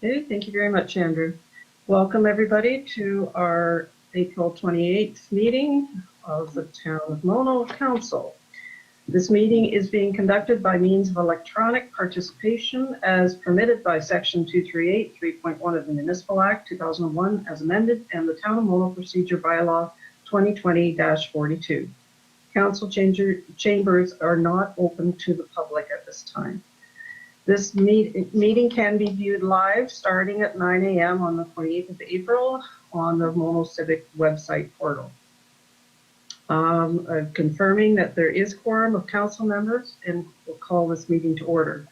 Okay, thank you very much, Andrew. Welcome everybody to our April 28th meeting of the Town of Mono Council. This meeting is being conducted by means of electronic participation as permitted by Section 238, 3.1 of the Municipal Act 2001 as amended and the Town of Mono Procedure Bylaw 2020-42. Council chambers are not open to the public at this time. This meeting can be viewed live starting at 9 a.m. on the 28th of April on the Mono Civic website portal. Confirming that there is quorum of council members and we'll call this meeting to order.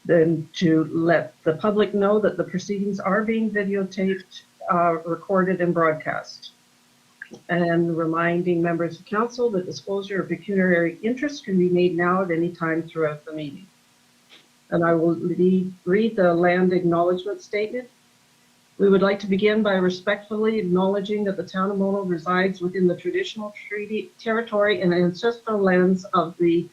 Then to let the public know that the proceedings are being videotaped, recorded and broadcast. And reminding members of council that disclosure of pecuniary interest can be made now at any time throughout the meeting. And I will read the land acknowledgement statement. We would like to begin by respectfully acknowledging that the Town of Mono resides within the traditional treaty territory and ancestral lands of the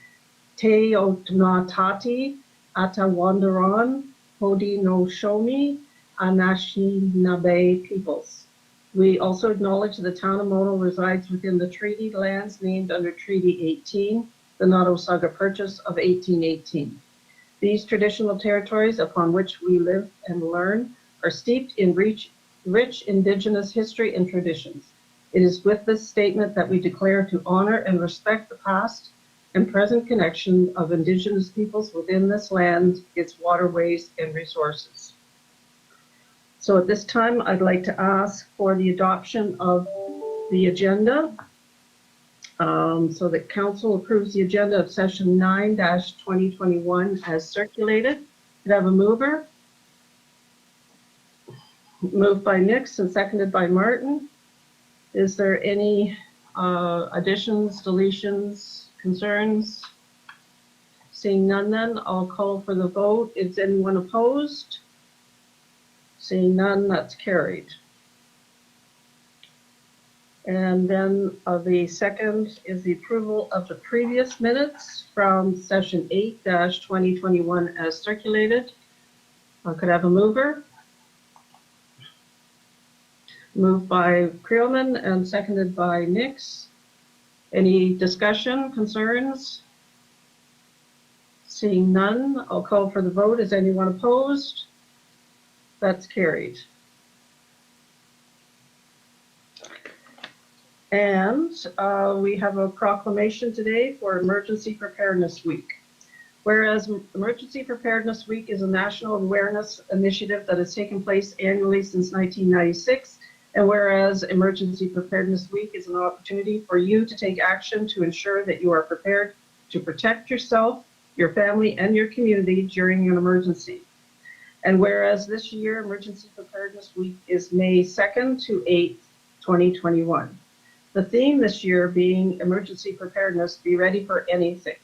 Teotnatati, Atawandaron, Haudenosaunee, Anishinaabe peoples. We also acknowledge the Town of Mono resides within the treaty lands named under Treaty 18, the Nottawasaga Purchase of 1818. These traditional territories upon which we live and learn are steeped in rich Indigenous history and traditions. It is with this statement that we declare to honor and respect the past and present connection of Indigenous peoples within this land, its waterways and resources. So at this time, I'd like to ask for the adoption of the agenda. So that council approves the agenda of session 9-2021 as circulated. Could I have a mover? Moved by Nix and seconded by Martin. Is there any additions, deletions, concerns? Seeing none then, I'll call for the vote. Is anyone opposed? Seeing none, that's carried. And then the second is the approval of the previous minutes from session 8-2021 as circulated. Could I have a mover? Moved by Creelman and seconded by Nix. Any discussion, concerns? Seeing none, I'll call for the vote. Is anyone opposed? That's carried. And we have a proclamation today for Emergency Preparedness Week. Whereas Emergency Preparedness Week is a national awareness initiative that has taken place annually since 1996, and whereas Emergency Preparedness Week is an opportunity for you to take action to ensure that you are prepared to protect yourself, your family, and your community during an emergency. And whereas this year Emergency Preparedness Week is May 2nd to 8th, 2021. The theme this year being Emergency Preparedness, Be Ready for Anything.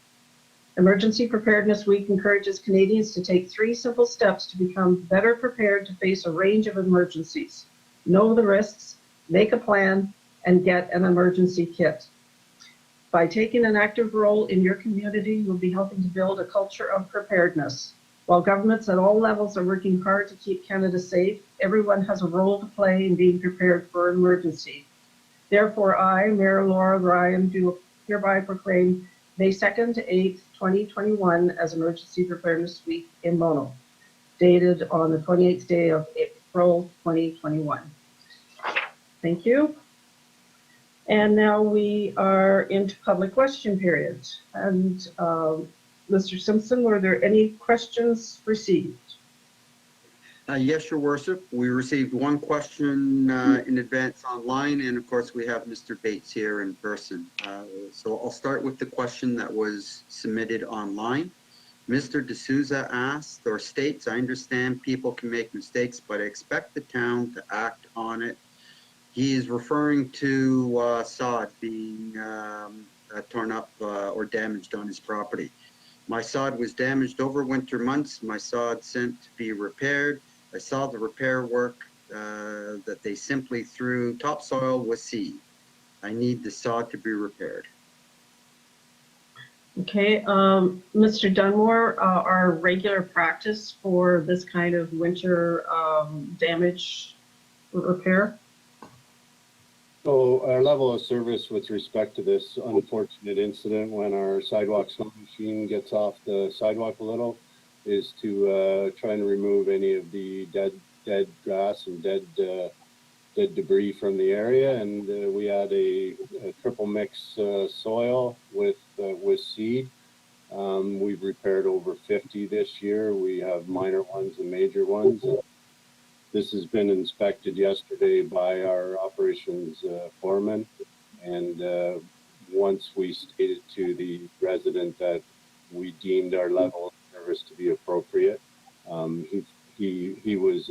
Emergency Preparedness Week encourages Canadians to take 3 simple steps to become better prepared to face a range of emergencies. Know the risks, make a plan, and get an emergency kit. By taking an active role in your community, you'll be helping to build a culture of preparedness. While governments at all levels are working hard to keep Canada safe, everyone has a role to play in being prepared for an emergency. Therefore, I, Mayor Laura Ryan, do hereby proclaim May 2nd to 8th, 2021 as Emergency Preparedness Week in Mono, dated on the 28th day of April, 2021. Thank you. And now we are into public question period. And Mr. Simpson, were there any questions received? Yes, Your Worship. We received one question in advance online, and of course we have Mr. Bates here in person. So I'll start with the question that was submitted online. Mr. D'Souza asked or states, I understand people can make mistakes, but I expect the town to act on it. He is referring to sod being torn up or damaged on his property. My sod was damaged over winter months. My sod sent to be repaired. I saw the repair work that they simply threw topsoil with seed. I need the sod to be repaired. Okay, Mr. Dunmore, our regular practice for this kind of winter damage repair? So our level of service with respect to this unfortunate incident when our sidewalk snow machine gets off the sidewalk a little is to try and remove any of the dead grass and dead debris from the area. And we had a triple mix soil with seed. We've repaired over 50 this year. We have minor ones and major ones. This has been inspected yesterday by our operations foreman, and once we stated to the resident that we deemed our level of service to be appropriate, he was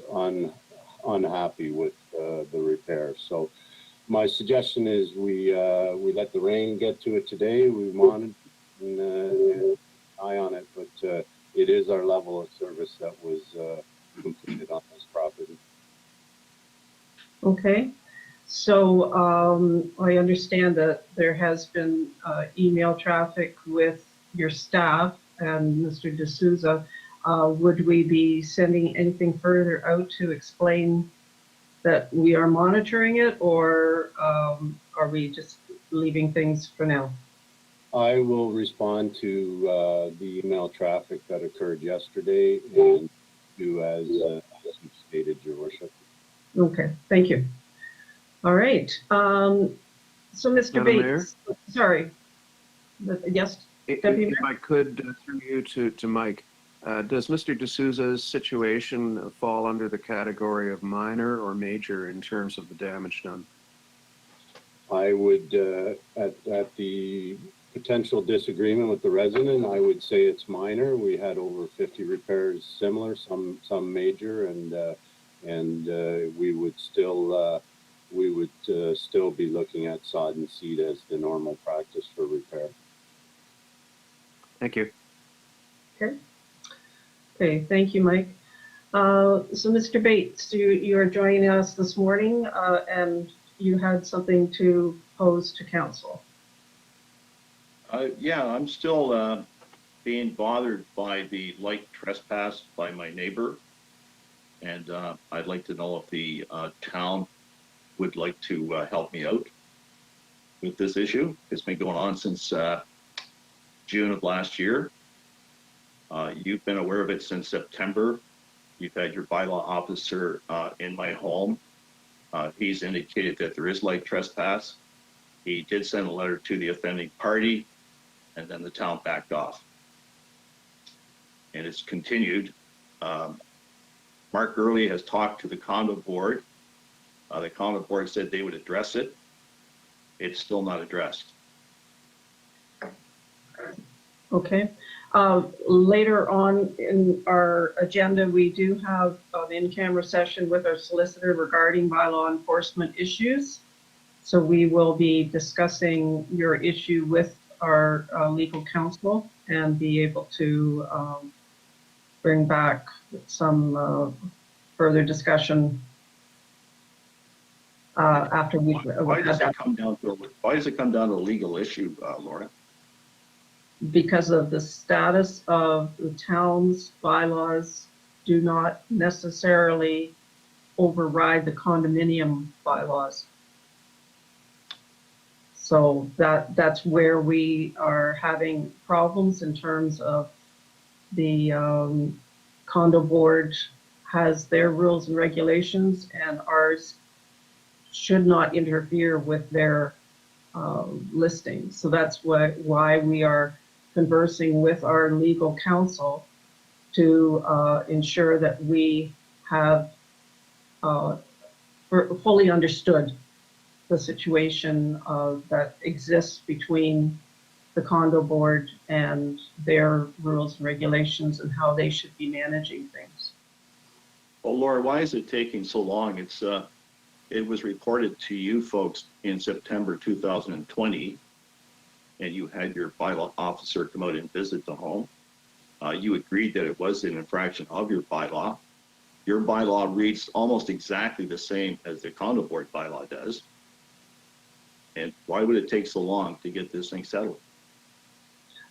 unhappy with the repair. So my suggestion is we let the rain get to it today. We monitor and eye on it, but it is our level of service that was completed on this property. Okay, so I understand that there has been email traffic with your staff and Mr. D'Souza. Would we be sending anything further out to explain that we are monitoring it, or are we just leaving things for now? I will respond to the email traffic that occurred yesterday and do as you stated, Your Worship. Okay, thank you. All right. So, Mr. Bates, sorry. Yes, Deputy Mayor? If I could, through you to Mike, does Mr. D'Souza's situation fall under the category of minor or major in terms of the damage done? I would, at the potential disagreement with the resident, I would say it's minor. We had over 50 repairs similar, some major, and we would still be looking at sod and seed as the normal practice for repair. Thank you. Okay. Okay, thank you, Mike. So, Mr. Bates, you are joining us this morning, and you had something to pose to council. Yeah, I'm still being bothered by the light trespass by my neighbor, and I'd like to know if the town would like to help me out with this issue. It's been going on since June of last year. You've been aware of it since September. You've had your bylaw officer in my home. He's indicated that there is light trespass. He did send a letter to the offending party, and then the town backed off. And it's continued. Mark Gurley has talked to the condo board. The condo board said they would address it. It's still not addressed. Okay. Later on in our agenda, we do have an in-camera session with our solicitor regarding bylaw enforcement issues. So we will be discussing your issue with our legal counsel and be able to bring back some further discussion after we. Why does it come down to a legal issue, Laura? Because of the status of the town's bylaws do not necessarily override the condominium bylaws. So that's where we are having problems in terms of the condo board has their rules and regulations, and ours should not interfere with their listings. So that's why we are conversing with our legal counsel to ensure that we have fully understood the situation that exists between the condo board and their rules and regulations and how they should be managing things. Well, Laura, why is it taking so long? It was reported to you folks in September 2020, and you had your bylaw officer come out and visit the home. You agreed that it was an infraction of your bylaw. Your bylaw reads almost exactly the same as the condo board bylaw does. And why would it take so long to get this thing settled?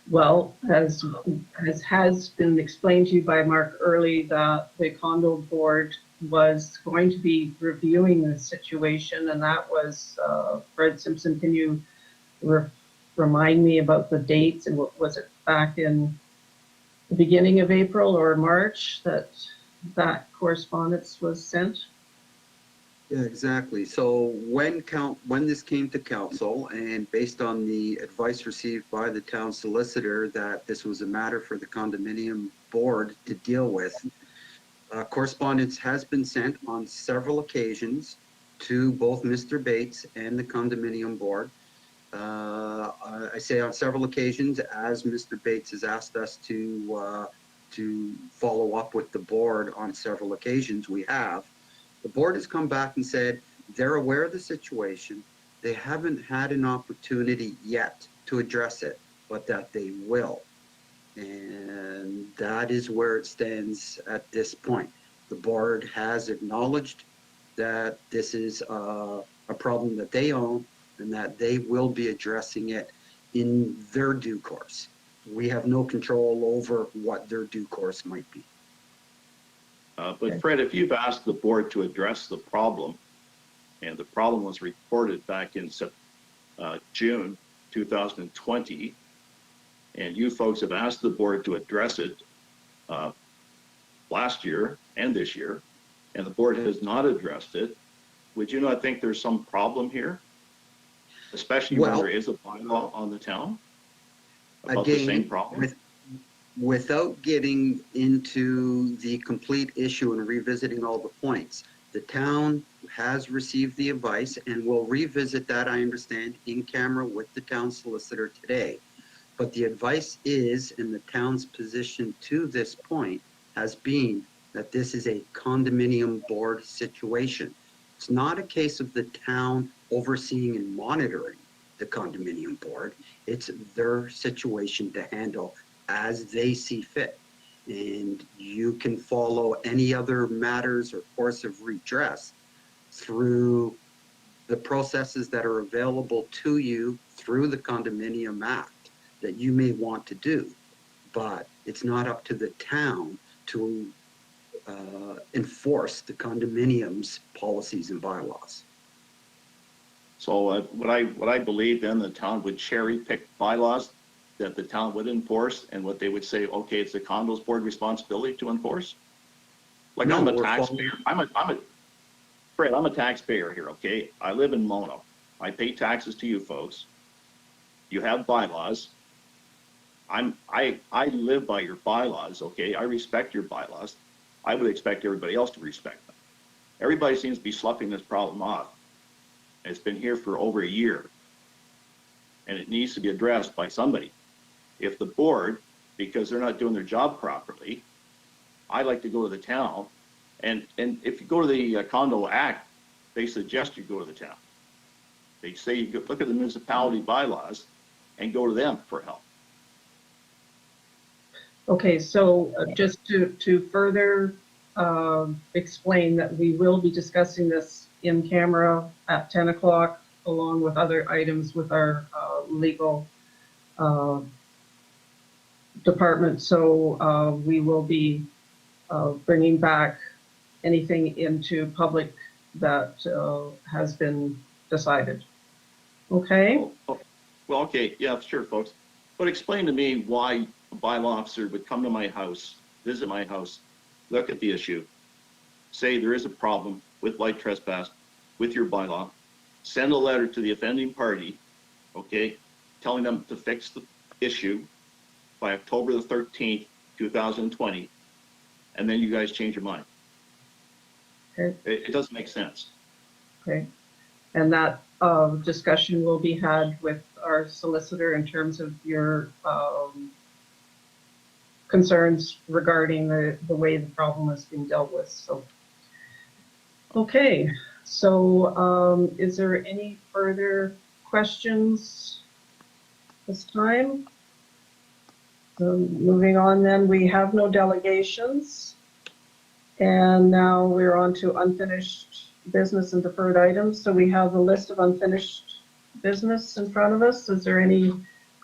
Well, as has been explained to you by Mark early, that the condo board was going to be reviewing the situation, and that was, Fred Simpson, can you remind me about the dates, and what was it, back in the beginning of April or March that that correspondence was sent? Yeah, exactly. So when this came to council, and based on the advice received by the town solicitor that this was a matter for the condominium board to deal with, correspondence has been sent on several occasions to both Mr. Bates and the condominium board. I say on several occasions, as Mr. Bates has asked us to follow up with the board on several occasions, we have. The board has come back and said they're aware of the situation. They haven't had an opportunity yet to address it, but that they will. And that is where it stands at this point. The board has acknowledged that this is a problem that they own and that they will be addressing it in their due course. We have no control over what their due course might be. But Fred, if you've asked the board to address the problem, and the problem was reported back in June 2020, and you folks have asked the board to address it last year and this year, and the board has not addressed it, would you not think there's some problem here? Especially when there is a bylaw on the town about the same problem? Without getting into the complete issue and revisiting all the points, the town has received the advice and will revisit that, I understand, in camera with the town solicitor today. But the advice is, in the town's position to this point, has been that this is a condominium board situation. It's not a case of the town overseeing and monitoring the condominium board. It's their situation to handle as they see fit. And you can follow any other matters or course of redress through the processes that are available to you through the Condominium Act that you may want to do. But it's not up to the town to enforce the condominium's policies and bylaws. So what I believe then the town would cherry pick bylaws that the town would enforce, and what they would say, okay, it's the condos board responsibility to enforce. Like, no, I'm a taxpayer. Fred, I'm a taxpayer here, okay? I live in Mono. I pay taxes to you folks. You have bylaws. I live by your bylaws, okay? I respect your bylaws. I would expect everybody else to respect them. Everybody seems to be sloughing this problem off. It's been here for over a year, and it needs to be addressed by somebody. If the board, because they're not doing their job properly, I like to go to the town, and if you go to the Condo Act, they suggest you go to the town. They say you go, look at the municipality bylaws and go to them for help. Okay, so just to further explain that we will be discussing this in camera at 10 o'clock, along with other items with our legal department. So we will be bringing back anything into public that has been decided. Okay? Well, okay, yeah, sure, folks. But explain to me why a bylaw officer would come to my house, visit my house, look at the issue, say there is a problem with light trespass with your bylaw, send a letter to the offending party, okay, telling them to fix the issue by October the 13th, 2020, and then you guys change your mind. Okay. It doesn't make sense. Okay. And that discussion will be had with our solicitor in terms of your concerns regarding the way the problem has been dealt with. So, okay. So is there any further questions this time? So moving on then, we have no delegations. And now we're on to unfinished business and deferred items. So we have a list of unfinished business in front of us. Is there any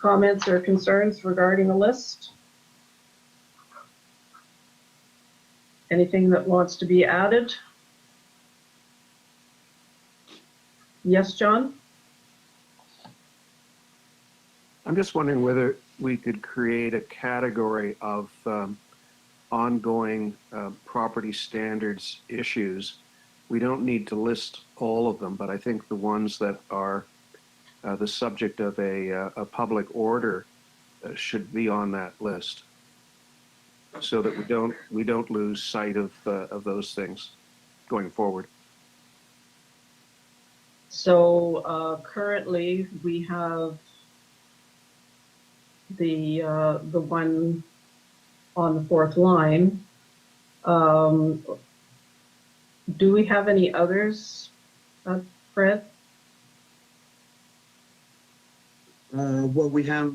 comments or concerns regarding the list? Anything that wants to be added? Yes, John? I'm just wondering whether we could create a category of ongoing property standards issues. We don't need to list all of them, but I think the ones that are the subject of a public order should be on that list, so that we don't lose sight of those things going forward. So currently we have the one on the fourth line. Do we have any others, Fred? Well, we have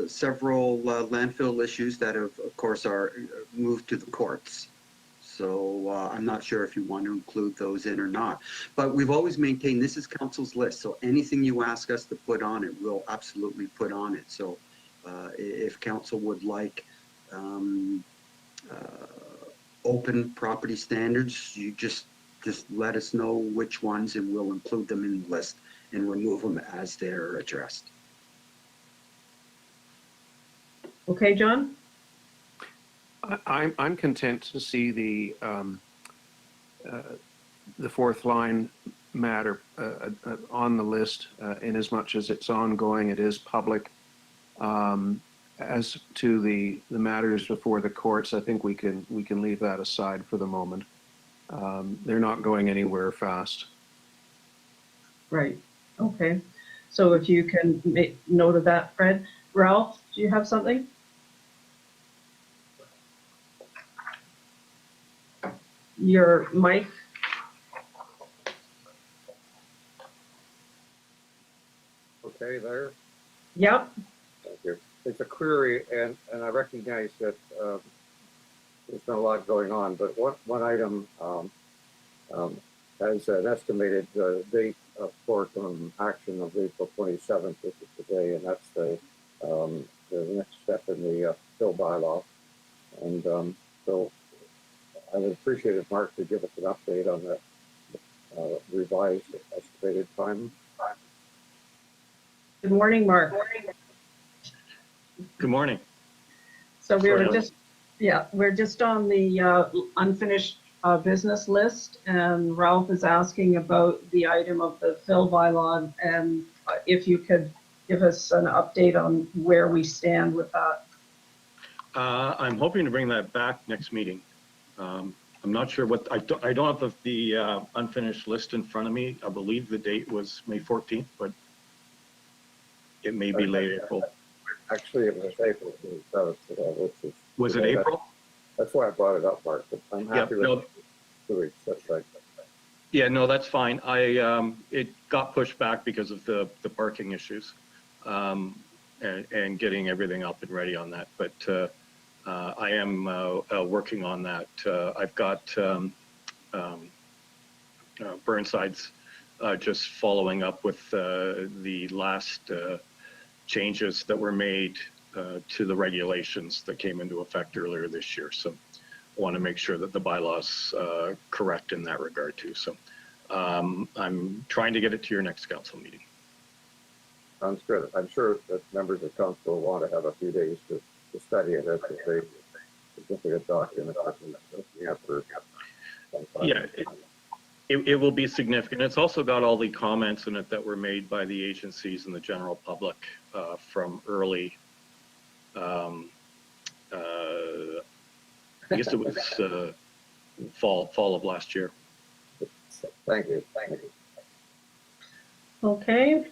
several landfill issues that have, of course, are moved to the courts. So I'm not sure if you want to include those in or not. But we've always maintained this is council's list. So anything you ask us to put on it, we'll absolutely put on it. So if council would like open property standards, you just let us know which ones and we'll include them in the list and remove them as they're addressed. Okay, John? I'm content to see the fourth line matter on the list, in as much as it's ongoing, it is public. As to the matters before the courts, I think we can leave that aside for the moment. They're not going anywhere fast. Right. Okay. So if you can make note of that, Fred. Ralph, do you have something? Your mic. Okay, there. Yep. Thank you. It's a query, and I recognize that there's been a lot going on, but one item has an estimated date for action of April 27th, which is today, and that's the next step in the bill bylaw. And so I would appreciate if Mark could give us an update on the revised estimated time. Good morning, Mark. Good morning. So we were we're just on the unfinished business list, and Ralph is asking about the item of the fill bylaw, and if you could give us an update on where we stand with that. I'm hoping to bring that back next meeting. I'm not sure what, I don't have the unfinished list in front of me. I believe the date was May 14th, but it may be late April. Actually, it was April 27th, which is... Was it April? That's why I brought it up, Mark, but I'm happy with 2 weeks. That's right. Yeah, no, that's fine. It got pushed back because of the parking issues and getting everything up and ready on that. But I am working on that. I've got Burnside's just following up with the last changes that were made to the regulations that came into effect earlier this year. So I want to make sure that the bylaws correct in that regard too. So I'm trying to get it to your next council meeting. Sounds good. I'm sure that members of council will want to have a few days to study it as a significant document. Yeah, it will be significant. It's also got all the comments in it that were made by the agencies and the general public from early, I guess it was fall of last year. Thank you. Thank you. Okay.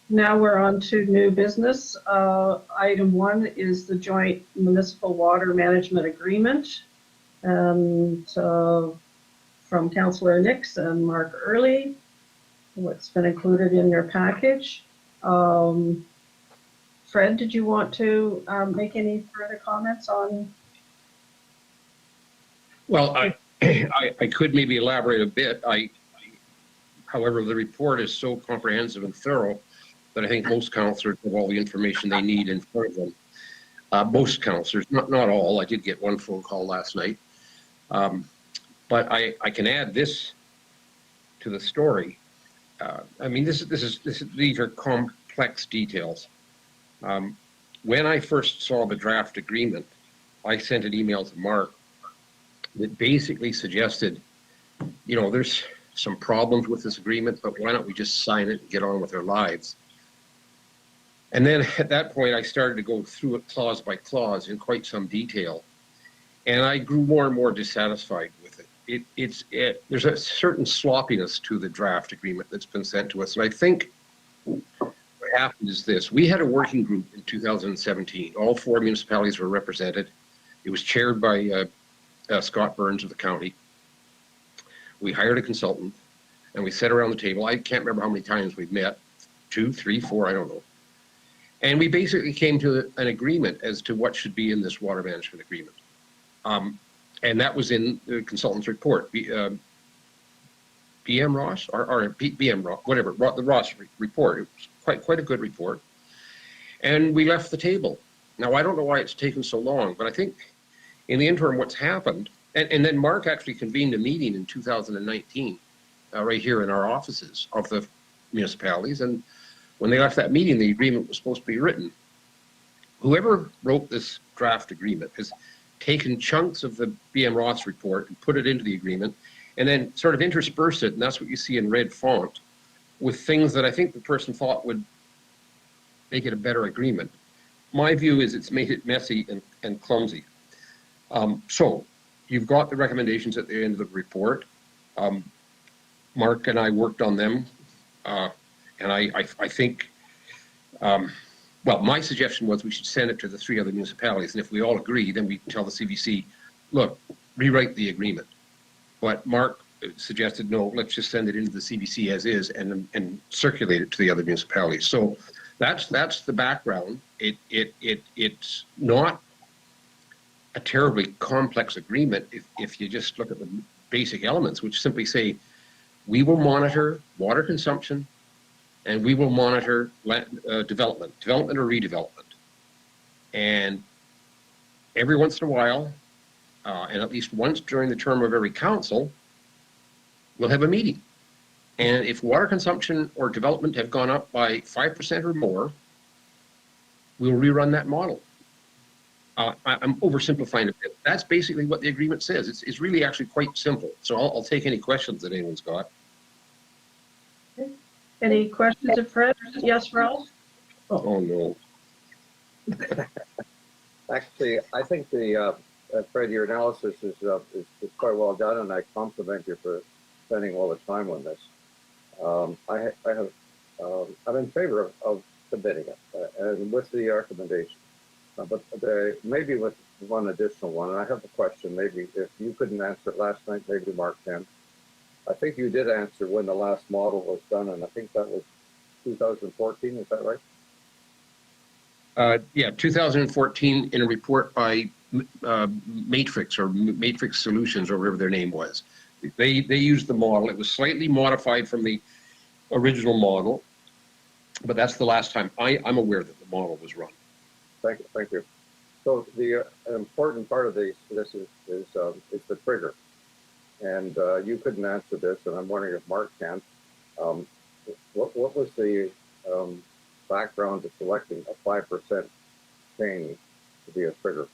Now we're on to new business. Item 1 is the joint municipal water management agreement. And from Councillor Nix and Mark Early, what's been included in your package. Fred, did you want to make any further comments on? Well, I could maybe elaborate a bit. However, the report is so comprehensive and thorough that I think most councillors have all the information they need in front of them. Most councillors, not all. I did get one phone call last night. But I can add this to the story. I mean, these are complex details. When I first saw the draft agreement, I sent an email to Mark that basically suggested, you know, there's some problems with this agreement, but why don't we just sign it and get on with our lives? And then at that point, I started to go through it clause by clause in quite some detail. And I grew more and more dissatisfied with it. There's a certain sloppiness to the draft agreement that's been sent to us. And I think what happened is this. We had a working group in 2017. All 4 municipalities were represented. It was chaired by Scott Burns of the county. We hired a consultant and we sat around the table. I can't remember how many times we've met, 2, 3, 4, I don't know. And we basically came to an agreement as to what should be in this water management agreement. And that was in the consultant's report, BM Ross or BM Ross, whatever, the Ross report. It was quite a good report. And we left the table. Now, I don't know why it's taken so long, but I think in the interim, what's happened, and then Mark actually convened a meeting in 2019, right here in our offices of the municipalities. And when they left that meeting, the agreement was supposed to be written. Whoever wrote this draft agreement has taken chunks of the BM Ross report and put it into the agreement, and then sort of interspersed it, and that's what you see in red font, with things that I think the person thought would make it a better agreement. My view is it's made it messy and clumsy. So you've got the recommendations at the end of the report. Mark and I worked on them, and I think, well, my suggestion was we should send it to the 3 other municipalities, and if we all agree, then we tell the CVC, look, rewrite the agreement. But Mark suggested, no, let's just send it into the CVC as is and circulate it to the other municipalities. So that's the background. It's not a terribly complex agreement if you just look at the basic elements, which simply say, we will monitor water consumption and we will monitor development or redevelopment. And every once in a while, and at least once during the term of every council, we'll have a meeting. And if water consumption or development have gone up by 5% or more, we'll rerun that model. I'm oversimplifying a bit. That's basically what the agreement says. It's really actually quite simple. So I'll take any questions that anyone's got. Any questions of Fred? Yes, Ralph? Oh no. Actually, I think Fred, your analysis is quite well done, and I compliment you for spending all the time on this. I'm in favor of submitting it, and with the recommendation. But maybe with one additional one, and I have a question. Maybe if you couldn't answer it last night, maybe Mark can. I think you did answer when the last model was done, and I think that was 2014. Is that right? Yeah, 2014 in a report by Matrix Solutions, or whatever their name was. They used the model. It was slightly modified from the original model, but that's the last time I'm aware that the model was run. Thank you. So the important part of this is the trigger, and you couldn't answer this, and I'm wondering if Mark can. What was the background to selecting a 5% change to be a trigger?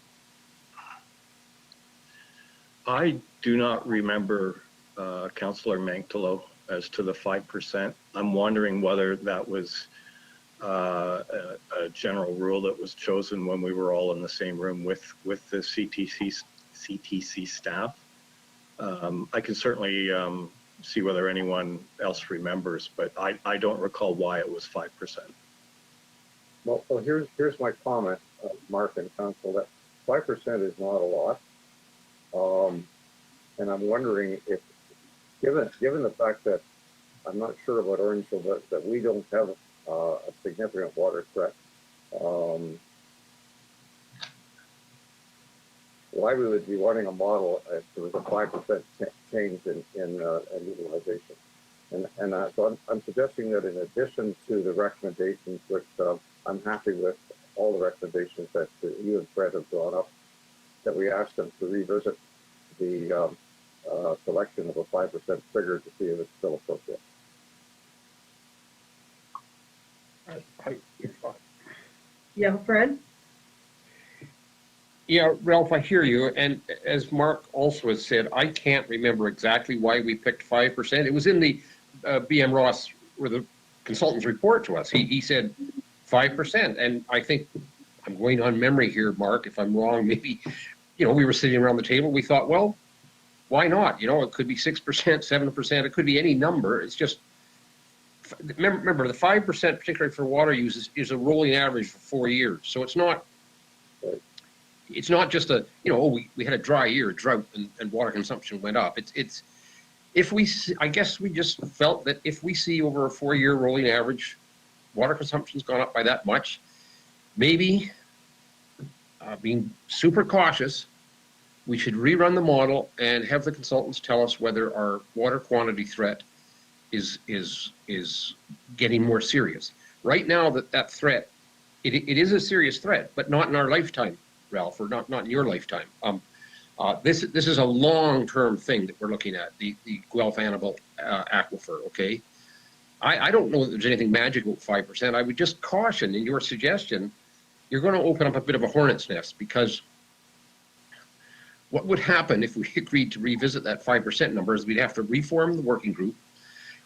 I do not remember Councillor Manctolo as to the 5%. I'm wondering whether that was a general rule that was chosen when we were all in the same room with the CTC staff. I can certainly see whether anyone else remembers, but I don't recall why it was 5%. Well, here's my comment, Mark and Council, that 5% is not a lot. And I'm wondering if, given the fact that I'm not sure about Orangeville, but that we don't have a significant water threat, why we would be wanting a model if there was a 5% change in utilization. So I'm suggesting that in addition to the recommendations, which I'm happy with all the recommendations that you and Fred have brought up, that we ask them to revisit the selection of a 5% figure to see if it's still appropriate. Yeah, Fred? Yeah, Ralph, I hear you. And as Mark also has said, I can't remember exactly why we picked 5%. It was in the BM Ross, or the consultant's report to us. He said 5%. And I think, I'm going on memory here, Mark, if I'm wrong, maybe, we were sitting around the table. We thought, well, why not? It could be 6%, 7%. It could be any number. It's just, remember the 5%, particularly for water use, is a rolling average for 4 years. So it's not just a, we had a dry year, drought, and water consumption went up. I guess we just felt that if we see over a 4-year rolling average, water consumption's gone up by that much, maybe, being super cautious, we should rerun the model and have the consultants tell us whether our water quantity threat is getting more serious. Right now, that threat, it is a serious threat, but not in our lifetime, Ralph, or not in your lifetime. This is a long-term thing that we're looking at, the Guelph-Annabelle aquifer, okay? I don't know that there's anything magical with 5%. I would just caution in your suggestion, you're going to open up a bit of a hornet's nest, because what would happen if we agreed to revisit that 5% number is we'd have to reform the working group.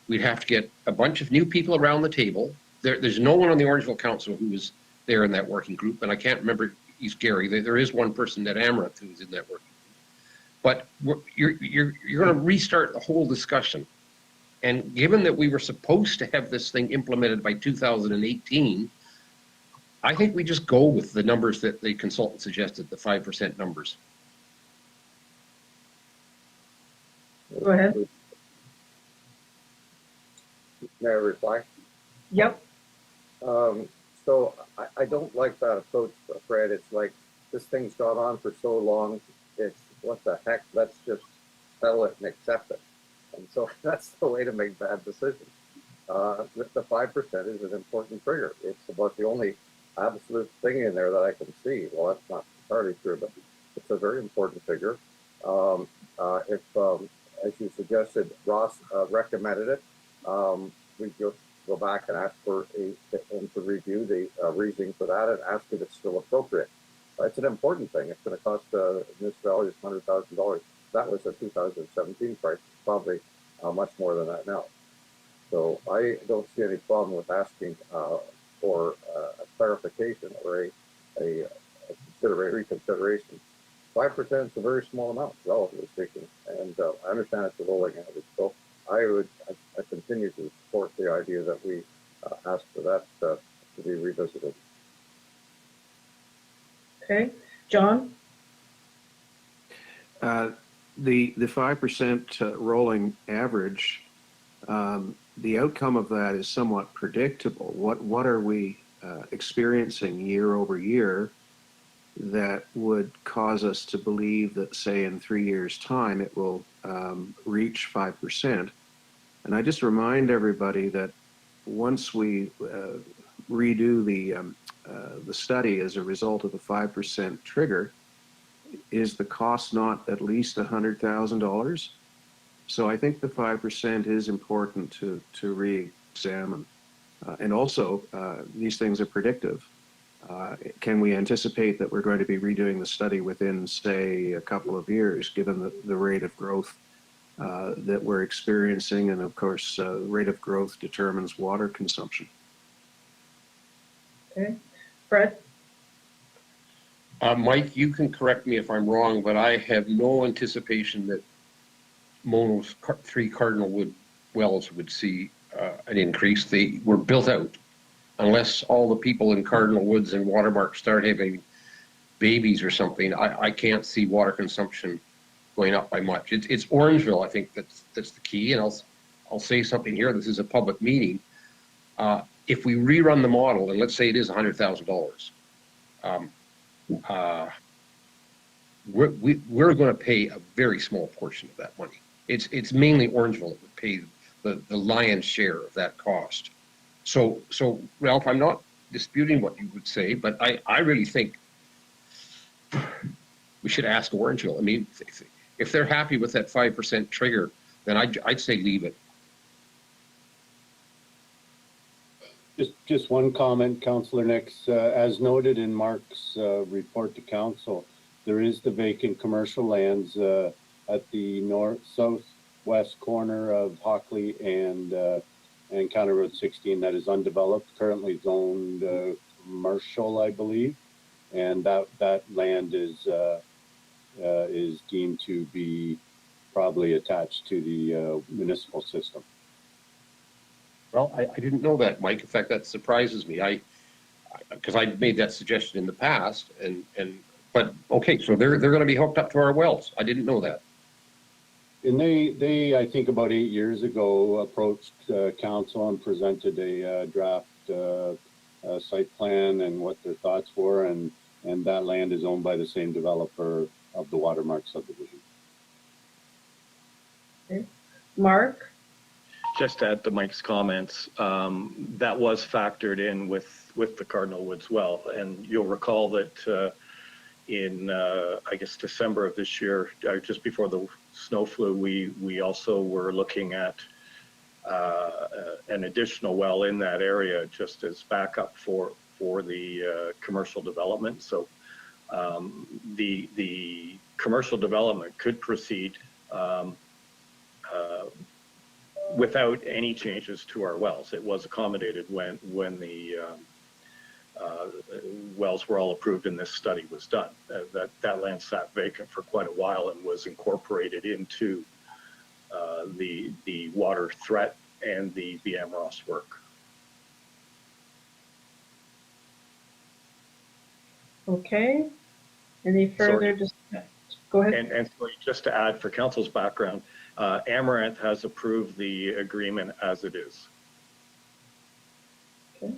We'd have to get a bunch of new people around the table. There's no one on the Orangeville Council who was there in that working group, and I can't remember, he's Gary. There is one person at Amaranth who's in that working group. But you're going to restart the whole discussion. And given that we were supposed to have this thing implemented by 2018, I think we just go with the numbers that the consultant suggested, the 5% numbers. Go ahead. May I reply? Yep. So I don't like that approach, Fred. It's like, this thing's gone on for so long, it's, what the heck, let's just settle it and accept it. And so that's the way to make bad decisions. The 5% is an important trigger. It's about the only absolute thing in there that I can see. Well, that's not entirely true, but it's a very important figure. If, as you suggested, Ross recommended it, we go back and ask for him to review the reasoning for that and ask if it's still appropriate. It's an important thing. It's going to cost municipalities $100,000. That was a 2017 price, probably much more than that now. So I don't see any problem with asking for a clarification or a reconsideration. 5% is a very small amount, relatively speaking, and I understand it's a rolling average. So I continue to support the idea that we ask for that to be revisited. Okay. John? The 5% rolling average, the outcome of that is somewhat predictable. What are we experiencing year over year that would cause us to believe that, say, in 3 years' time, it will reach 5%? And I just remind everybody that once we redo the study as a result of the 5% trigger, is the cost not at least $100,000? So I think the 5% is important to re-examine. And also, these things are predictive. Can we anticipate that we're going to be redoing the study within, say, a couple of years, given the rate of growth that we're experiencing? And of course, rate of growth determines water consumption. Okay. Fred? Mike, you can correct me if I'm wrong, but I have no anticipation that Mono's 3 Cardinal Wood wells would see an increase. They were built out. Unless all the people in Cardinal Woods and Watermark start having babies or something, I can't see water consumption going up by much. It's Orangeville, I think, that's the key. And I'll say something here. This is a public meeting. If we rerun the model, and let's say it is $100,000, we're going to pay a very small portion of that money. It's mainly Orangeville that would pay the lion's share of that cost. So Ralph, I'm not disputing what you would say, but I really think we should ask Orangeville. I mean, if they're happy with that 5% trigger, then I'd say leave it. Just one comment, Councillor Nix. As noted in Mark's report to council, there is the vacant commercial lands at the southwest corner of Hockley and County Road 16 that is undeveloped, currently zoned commercial, I believe, and that land is deemed to be probably attached to the municipal system. Well, I didn't know that, Mike. In fact, that surprises me. Because I made that suggestion in the past, but okay, so they're going to be hooked up to our wells. I didn't know that. And they I think about 8 years ago approached council and presented a draft site plan and what their thoughts were, and that land is owned by the same developer of the Watermark subdivision. Okay. Mark? Just to add to Mike's comments, that was factored in with the Cardinal Woods well, and you'll recall that in I guess December of this year, just before the snow flew, we also were looking at an additional well in that area just as backup for the commercial development. So the commercial development could proceed without any changes to our wells. It was accommodated when the wells were all approved and this study was done. That land sat vacant for quite a while and was incorporated into the water threat and the BMROS work. Okay. Any further? Just go ahead. And so just to add for council's background, Amaranth has approved the agreement as it is. Okay.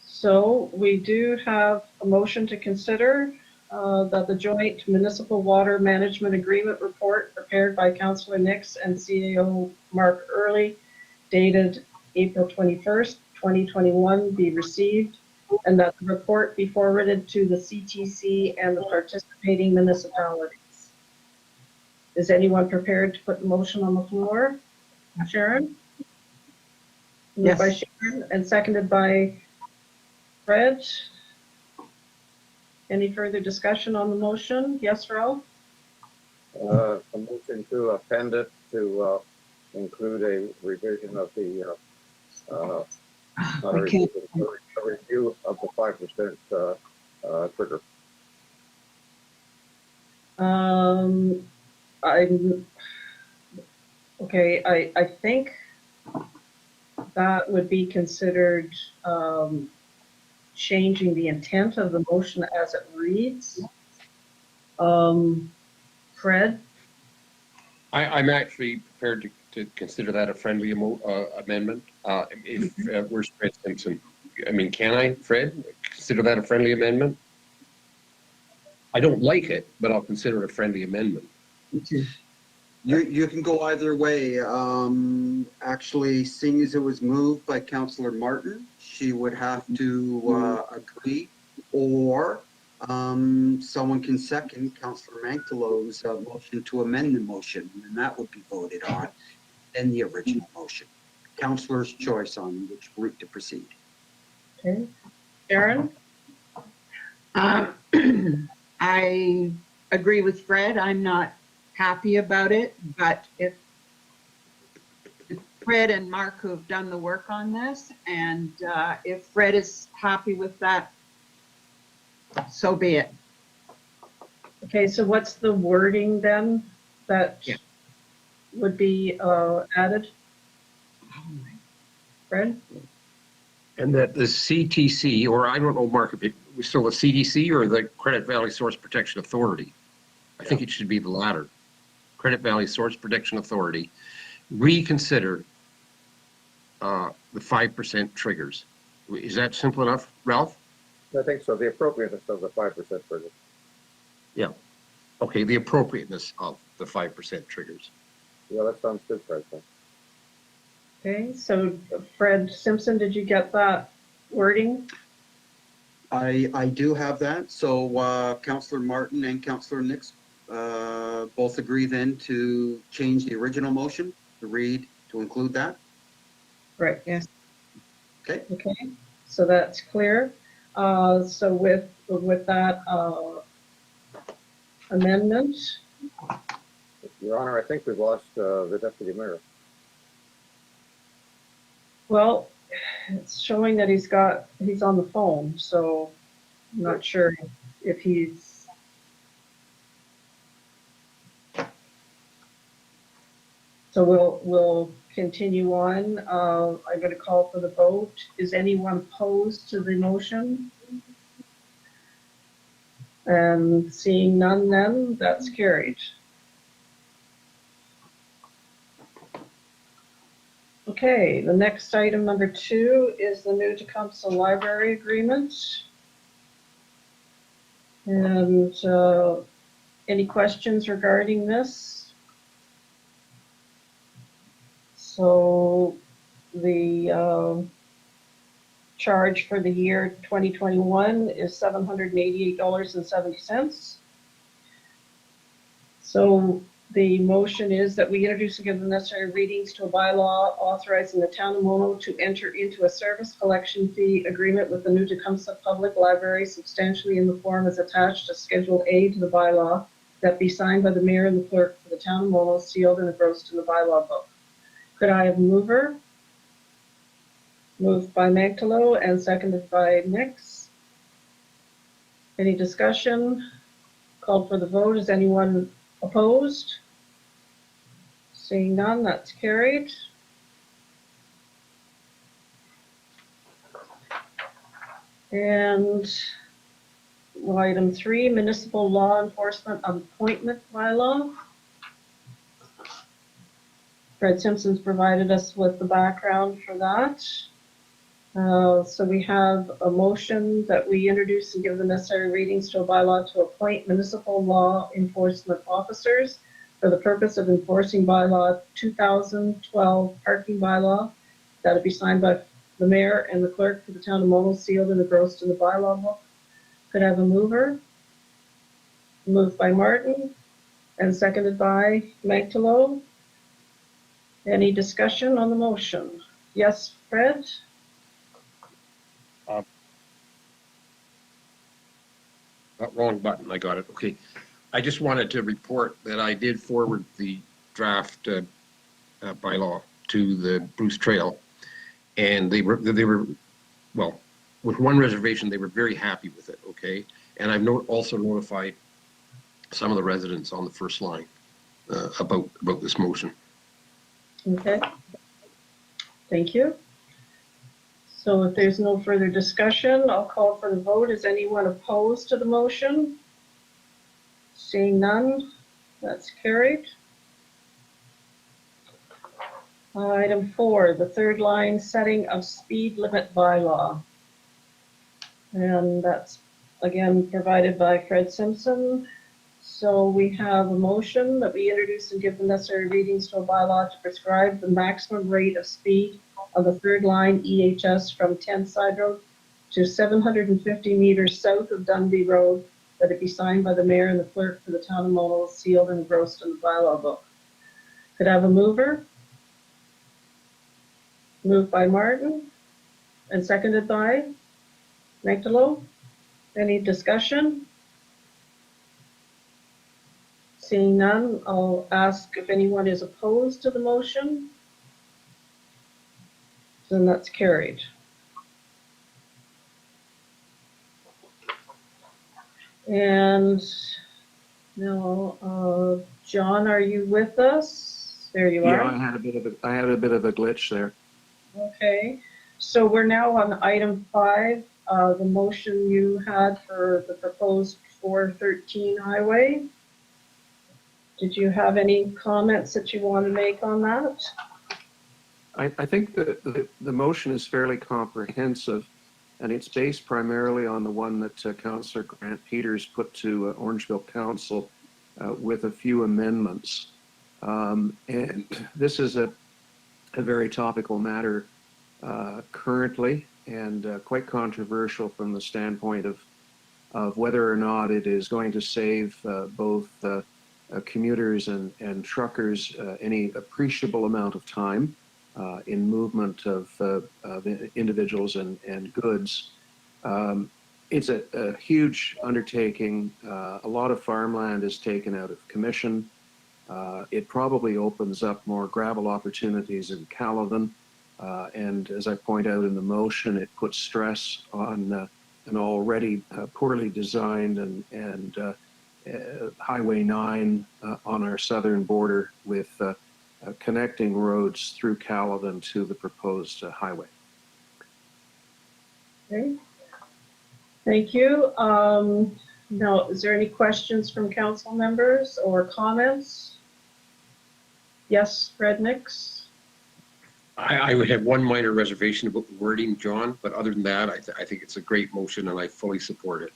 So we do have a motion to consider that the joint municipal water management agreement report prepared by Councillor Nix and CAO Mark Early dated April 21st, 2021 be received, and that the report be forwarded to the CTC and the participating municipalities. Is anyone prepared to put the motion on the floor? Sharon? Moved by Sharon and seconded by Fred. Any further discussion on the motion? Yes, Ralph? A motion to append it to include a revision of the a review of the 5% trigger. I think that would be considered changing the intent of the motion as it reads. Fred? I'm actually prepared to consider that a friendly amendment. If where's Fred Simpson? I mean, can I, Fred, consider that a friendly amendment? I don't like it, but I'll consider it a friendly amendment. You can go either way. Actually, seeing as it was moved by Councillor Martin, she would have to agree, or someone can second Councillor Mantelo's motion to amend the motion, and that would be voted on, then the original motion. Councillor's choice on which route to proceed. Okay. Sharon? I agree with Fred. I'm not happy about it, but if Fred and Mark who have done the work on this, and if Fred is happy with that, so be it. Okay, so what's the wording then that would be added? Fred? And that the CTC, or I don't know, Mark, if it was still the CDC or the Credit Valley Source Protection Authority. I think it should be the latter. Credit Valley Source Protection Authority reconsider the 5% triggers. Is that simple enough, Ralph? I think so. The appropriateness of the 5% trigger. Yeah. Okay, the appropriateness of the 5% triggers. Yeah, that sounds good, Fred. Okay, so Fred Simpson, did you get that wording? I do have that. So Councillor Martin and Councillor Nix both agree then to change the original motion to read to include that. Right. Yes. Okay. Okay, so that's clear. So with that amendment, Your Honor, I think we've lost the deputy mayor. well, it's showing that he's on the phone, so I'm not sure if he's. So we'll continue on. I'm going to call for the vote. Is anyone opposed to the motion? And seeing none, then that's carried. Okay, the next item, number 2, is the new Tecumseh Library Agreement. And any questions regarding this? So the charge for the year 2021 is $788.70. So the motion is that we introduce and give the necessary readings to a bylaw authorizing the town of Mono to enter into a service collection fee agreement with the new Tecumseh Public Library substantially in the form as attached to Schedule A to the bylaw, that be signed by the mayor and the clerk for the town of Mono, sealed and engrossed in the bylaw book. Could I have a mover? Moved by Magdalo and seconded by Nix. Any discussion? Called for the vote. Is anyone opposed? Seeing none, that's carried. And item 3, municipal law enforcement appointment bylaw. Fred Simpson's provided us with the background for that. So we have a motion that we introduce and give the necessary readings to a bylaw to appoint municipal law enforcement officers for the purpose of enforcing bylaw 2012 parking bylaw, that it be signed by the mayor and the clerk for the town of Mono, sealed and engrossed in the bylaw book. Could I have a mover? Moved by Martin and seconded by Magdalo. Any discussion on the motion? Yes, Fred? Wrong button, I got it, okay. I just wanted to report that I did forward the draft bylaw to the Bruce Trail, and they were, well, with one reservation, they were very happy with it, okay? And I've also notified some of the residents on the first line about this motion. Okay. Thank you. So if there's no further discussion, I'll call for the vote. Is anyone opposed to the motion? Seeing none, that's carried. Item 4, the third line, setting of speed limit bylaw. And that's again provided by Fred Simpson. So we have a motion that we introduce and give the necessary readings to a bylaw to prescribe the maximum rate of speed of the third line EHS from 10 Side Road to 750 meters south of Dunby Road, that it be signed by the mayor and the clerk for the town of Mono, sealed and engrossed in the bylaw book. Could I have a mover? Moved by Martin and seconded by Magdalo. Any discussion? Seeing none, I'll ask if anyone is opposed to the motion. Then that's carried. And now, John, are you with us? There you Yeah, are. I had a bit of a glitch there. Okay, so we're now on item 5, the motion you had for the proposed 413 highway. Did you have any comments that you want to make on that? I think that the motion is fairly comprehensive, and it's based primarily on the one that Councillor Grant Peters put to Orangeville Council with a few amendments. And this is a a very topical matter currently, and quite controversial from the standpoint of whether or not it is going to save both commuters and truckers any appreciable amount of time in movement of individuals and goods. It's a huge undertaking. A lot of farmland is taken out of commission. It probably opens up more gravel opportunities in Caledon. And as I point out in the motion, it puts stress on an already poorly designed and Highway 9 on our southern border with connecting roads through Caledon to the proposed highway. Okay. Thank you. Now, is there any questions from council members or comments? Yes, Fred Nix? I would have one minor reservation about the wording, John, but other than that, I think it's a great motion and I fully support it.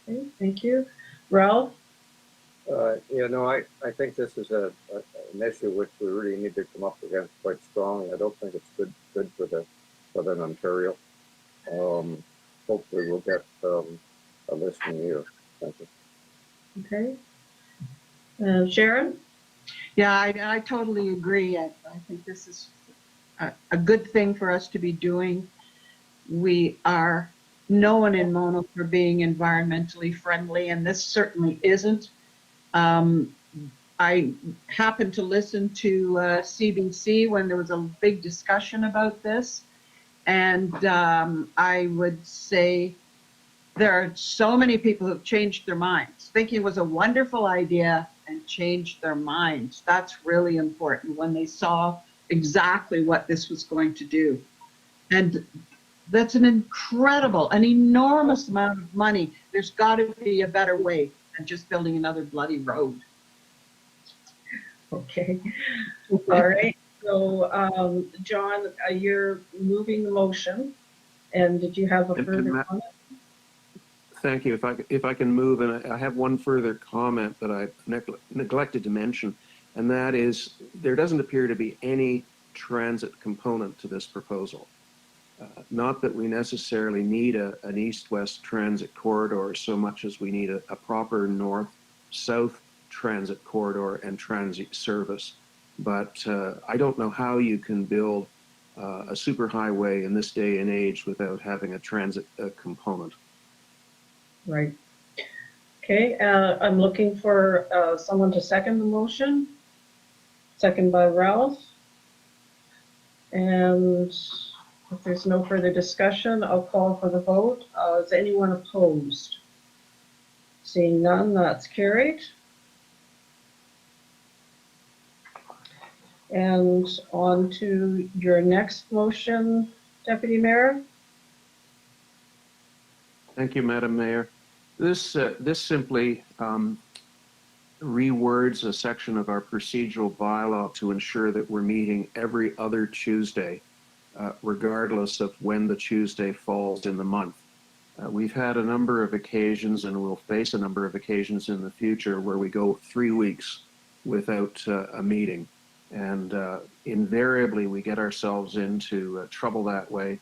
Okay, thank you. Ralph? You know, I think this is an issue which we really need to come up against quite strong. I don't think it's good for the Southern Ontario. Hopefully we'll get a listening ear. Thank you. Okay. Sharon? Yeah, I totally agree. I think this is a good thing for us to be doing. We are known in Mono for being environmentally friendly, and this certainly isn't. I happened to listen to CBC when there was a big discussion about this, and I would say there are so many people who have changed their minds, thinking it was a wonderful idea and changed their minds. That's really important when they saw exactly what this was going to do. And that's an enormous amount of money. There's got to be a better way than just building another bloody road. Okay. All right. So, John, you're moving the motion. And did you have a further comment? Thank you. If I can move, and I have one further comment that I neglected to mention, and that is there doesn't appear to be any transit component to this proposal. Not that we necessarily need an east-west transit corridor so much as we need a proper north-south transit corridor and transit service. But I don't know how you can build a superhighway in this day and age without having a transit component. Right. Okay, I'm looking for someone to second the motion. Second by Ralph. And if there's no further discussion, I'll call for the vote. Is anyone opposed? Seeing none, that's carried. And on to your next motion, Deputy Mayor. Thank you, Madam Mayor. This simply rewords a section of our procedural bylaw to ensure that we're meeting every other Tuesday, regardless of when the Tuesday falls in the month. We've had a number of occasions, and we'll face a number of occasions in the future, where we go 3 weeks without a meeting. And invariably, we get ourselves into trouble that way,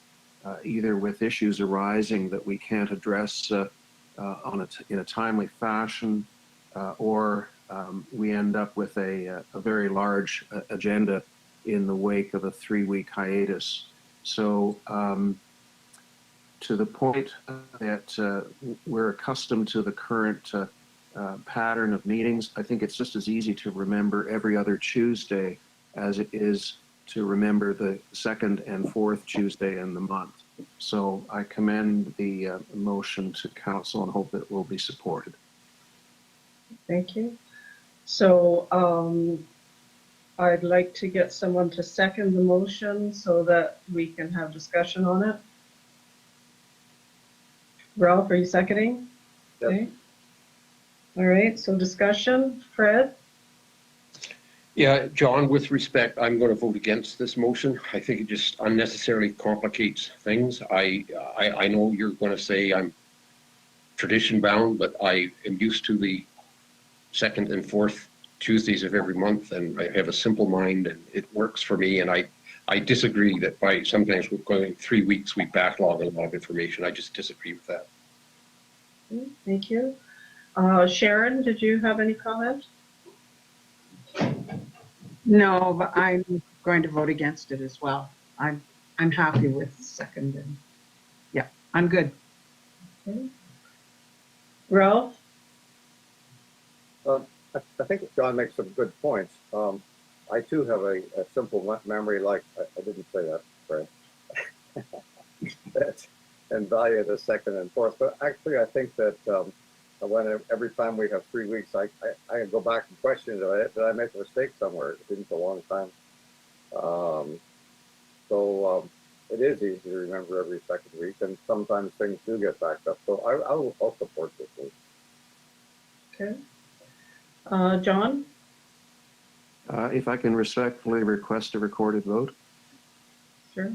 either with issues arising that we can't address in a timely fashion, or we end up with a very large agenda in the wake of a 3-week hiatus. So to the point that we're accustomed to the current pattern of meetings, I think it's just as easy to remember every other Tuesday as it is to remember the second and fourth Tuesday in the month. So I commend the motion to council and hope it will be supported. Thank you. So I'd like to get someone to second the motion so that we can have discussion on it. Ralph, are you seconding? Yep. Okay. All right, so discussion. Fred? Yeah, John, with respect, I'm going to vote against this motion. I think it just unnecessarily complicates things. I know you're going to say I'm tradition bound, but I am used to the second and fourth Tuesdays of every month, and I have a simple mind, and it works for me. And I disagree that by sometimes we're going 3 weeks, we backlog a lot of information. I just disagree with that. Thank you. Sharon, did you have any comment? No, but I'm going to vote against it as well. I'm happy with the second, and yeah, I'm good. Okay. Ralph? I think John makes some good points. I too have a simple memory, like I didn't say that, Fred, and value the second and fourth. But actually, I think that every time we have 3 weeks, I go back and question, did I make a mistake somewhere? It's been so long time. So it is easy to remember every second week, and sometimes things do get backed up. So I'll support this week. Okay. John? If I can respectfully request a recorded vote. Sure.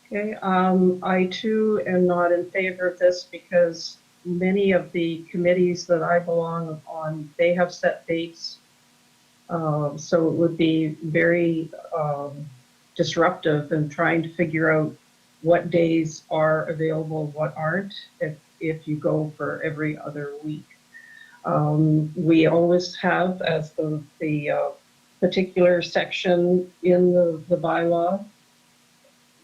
Okay, I too am not in favor of this because many of the committees that I belong on, they have set dates. So it would be very disruptive in trying to figure out what days are available, what aren't, if you go for every other week. We always have, as the particular section in the bylaw,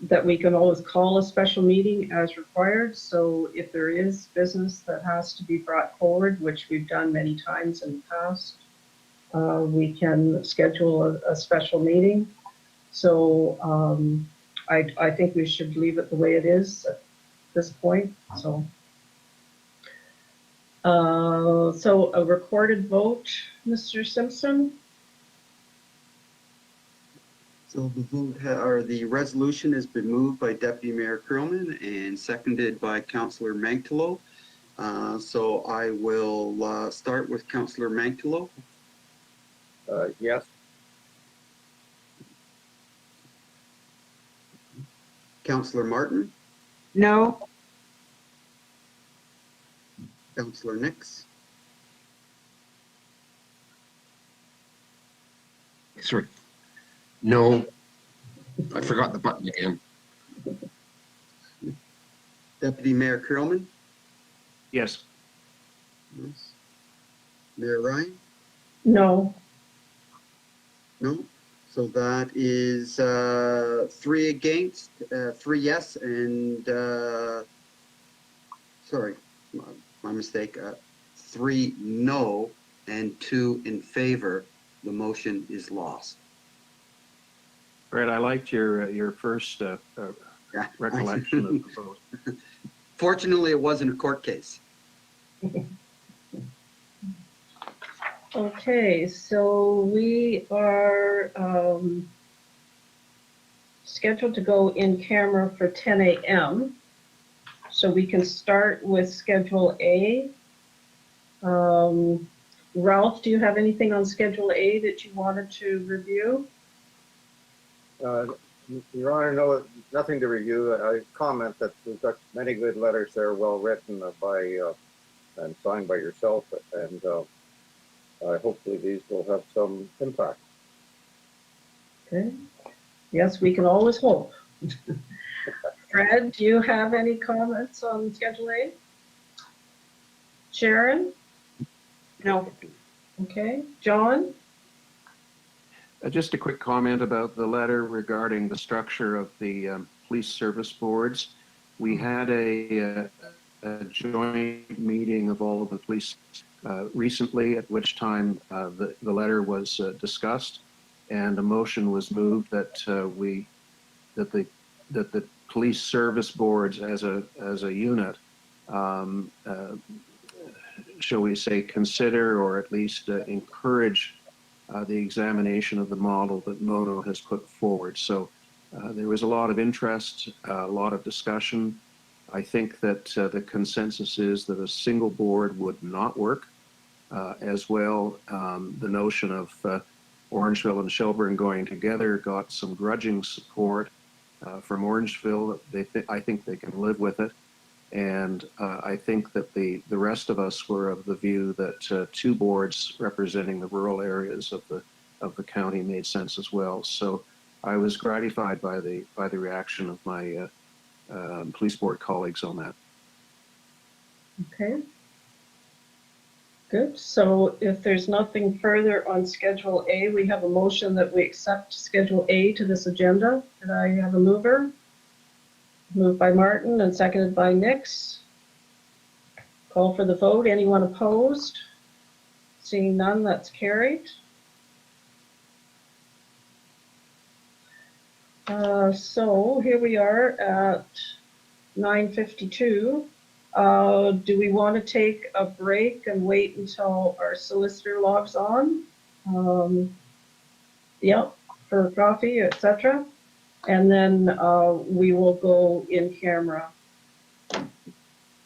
that we can always call a special meeting as required. So if there is business that has to be brought forward, which we've done many times in the past, we can schedule a special meeting. So I think we should leave it the way it is at this point. So a recorded vote, Mr. Simpson? So the vote, or the resolution has been moved by Deputy Mayor Creelman and seconded by Councillor Mangtalo. So I will start with Councillor Mangtalo. Yes. Councillor Martin. No, Councillor Nix. Sorry. No, I forgot the button again. Deputy Mayor Creelman. Yes. Yes. Mayor Ryan. No. No. So that is 3 against, 3 yes, and sorry, my mistake. 3 no and 2 in favor. The motion is lost. Fred, I liked your first Yeah. recollection of the vote. Fortunately, it wasn't a court case. Okay, so we are scheduled to go in camera for 10 a.m. So we can start with Schedule A. Ralph, do you have anything on Schedule A that you wanted to review? Your Honor, no, nothing to review. I comment that we've got many good letters there, well written by and signed by yourself, and hopefully these will have some impact. Okay. Yes, we can always hope. Fred, do you have any comments on Schedule A? Sharon? no, Okay. John? Just a quick comment about the letter regarding the structure of the police service boards. We had a joint meeting of all of the police recently, at which time the letter was discussed, and a motion was moved that the police service boards as a unit, shall we say, consider or at least encourage the examination of the model that Mono has put forward. So there was a lot of interest, a lot of discussion. I think that the consensus is that a single board would not work. As well, the notion of Orangeville and Shelburne going together got some grudging support from Orangeville. I think they can live with it. And I think that the rest of us were of the view that two boards representing the rural areas of the county made sense as well. So I was gratified by the reaction of my police board colleagues on that. Okay. Good. So if there's nothing further on Schedule A, we have a motion that we accept Schedule A to this agenda. Did I have a mover? Moved by Martin and seconded by Nix. Call for the vote. Anyone opposed? Seeing none, that's carried. So here we are at 9:52. Do we want to take a break and wait until our solicitor logs on? Yep, for coffee, etc. And then we will go in camera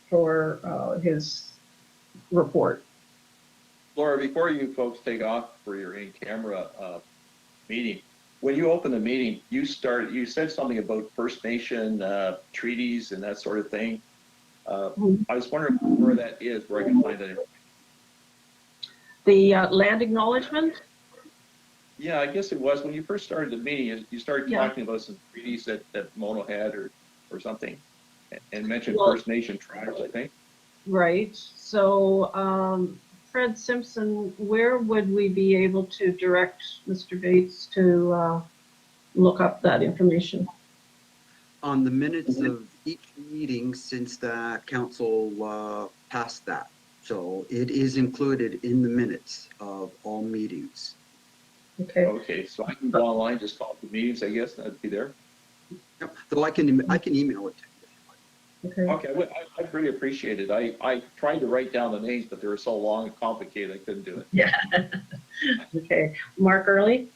for his report. Laura, before you folks take off for your in-camera meeting, when you open the meeting, you said something about First Nation treaties and that sort of thing. I was wondering where that is, where I can find that information. The land acknowledgement? Yeah, I guess it was when you first started the meeting. You started Yeah. talking about some treaties that Mono had or something, and mentioned Well, First Nation tribes, I think. Right. So, Fred Simpson, where would we be able to direct Mr. Bates to look up that information? On the minutes of each meeting since the council passed that. So it is included in the minutes of all meetings. Okay. Okay, so I can go online, just call the meetings, I guess, and that'd be there. Yep. Though I can email it to you. Okay. Okay, I'd really appreciate it. I tried to write down the names, but they were so long and complicated, I couldn't do it. Yeah. Okay. Mark Early?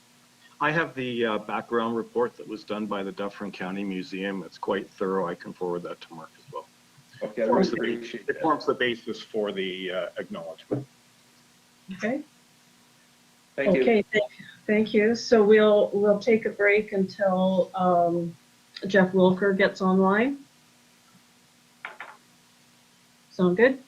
I have the background report that was done by the Dufferin County Museum. It's quite thorough. I can forward that to Mark as well. Okay, I Forms really the appreciate It that. forms the basis for the acknowledgement. Okay. Thank you. Okay. Thank you. So we'll take a break until Jeff Wilker gets online. Sound good?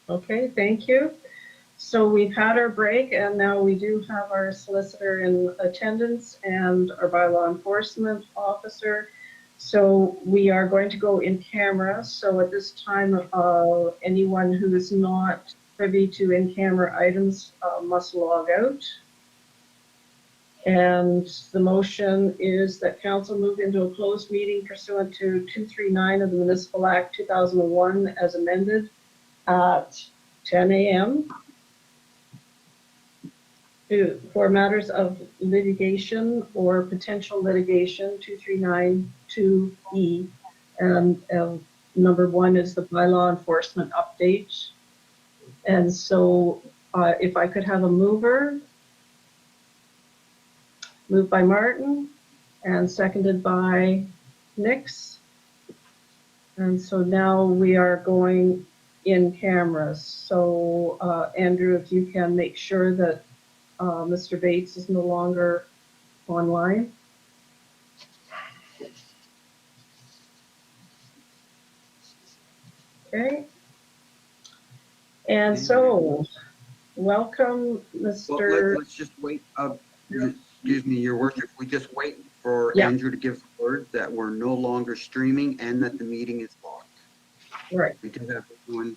Okay, thank you. So we've had our break and now we do have our solicitor in attendance and our bylaw enforcement officer. So we are going to go in camera. So at this time, anyone who is not privy to in-camera items must log out. And the motion is that council move into a closed meeting pursuant to 239 of the Municipal Act 2001 as amended at 10 a.m. For matters of litigation or potential litigation, 2392E. And number one is the bylaw enforcement update. And so if I could have a mover, moved by Martin and seconded by Nix. And so now we are going in cameras. So Andrew, if you can make sure that Mr. Bates is no longer online. Okay. And so, welcome, Well, Mr. let's just wait. Excuse me, Your Worship. We just wait for Yeah. Andrew to give the word that we're no longer streaming and that the meeting is locked. Right. We do have one.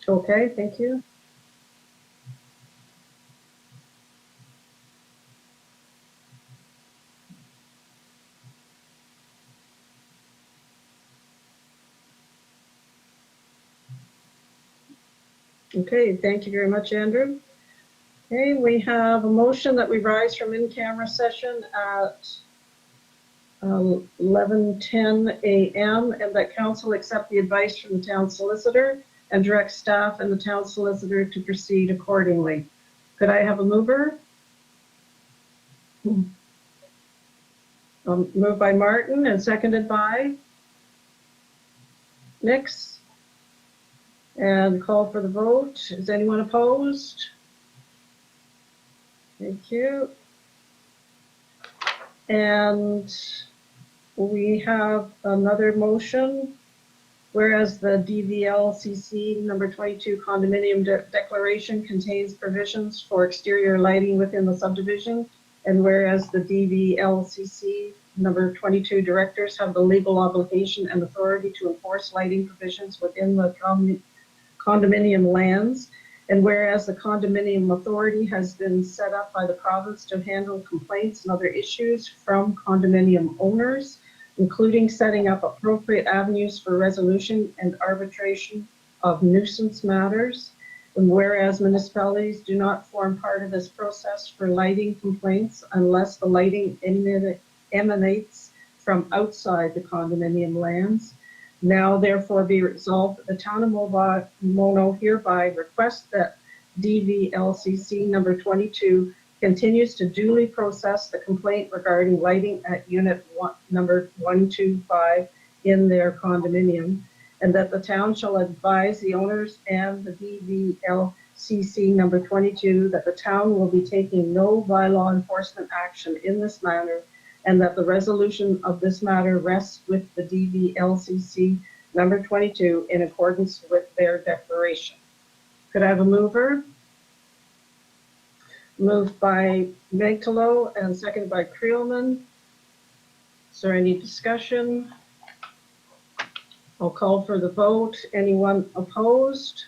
Okay, thank you. Okay, thank you very much, Andrew. Okay, we have a motion that we rise from in-camera session at 11:10 a.m. and that council accept the advice from the town solicitor and direct staff and the town solicitor to proceed accordingly. Could I have a mover? Moved by Martin and seconded by Nix. And call for the vote. Is anyone opposed? Thank you. And we have another motion. Whereas the DVLCC number 22 condominium declaration contains provisions for exterior lighting within the subdivision, and whereas the DVLCC number 22 directors have the legal obligation and authority to enforce lighting provisions within the condominium lands, and whereas the condominium authority has been set up by the province to handle complaints and other issues from condominium owners, including setting up appropriate avenues for resolution and arbitration of nuisance matters. And whereas municipalities do not form part of this process for lighting complaints unless the lighting emanates from outside the condominium lands. Now therefore be resolved that the town of Mono hereby requests that DVLCC number 22 continues to duly process the complaint regarding lighting at unit number 125 in their condominium, and that the town shall advise the owners and the DVLCC number 22 that the town will be taking no bylaw enforcement action in this matter, and that the resolution of this matter rests with the DVLCC number 22 in accordance with their declaration. Could I have a mover? Moved by Megtalo and seconded by Creelman. Is there any discussion? I'll call for the vote. Anyone opposed?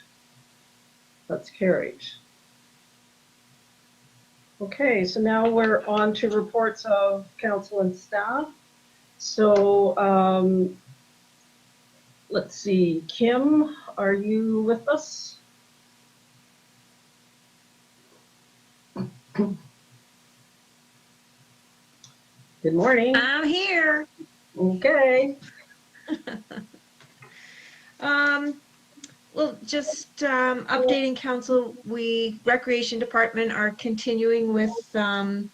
That's carried. Okay, so now we're on to reports of council and staff. So let's see, Kim, are you with us? Good morning. I'm here. Okay. Well, just updating council, we, Recreation Department, are continuing with the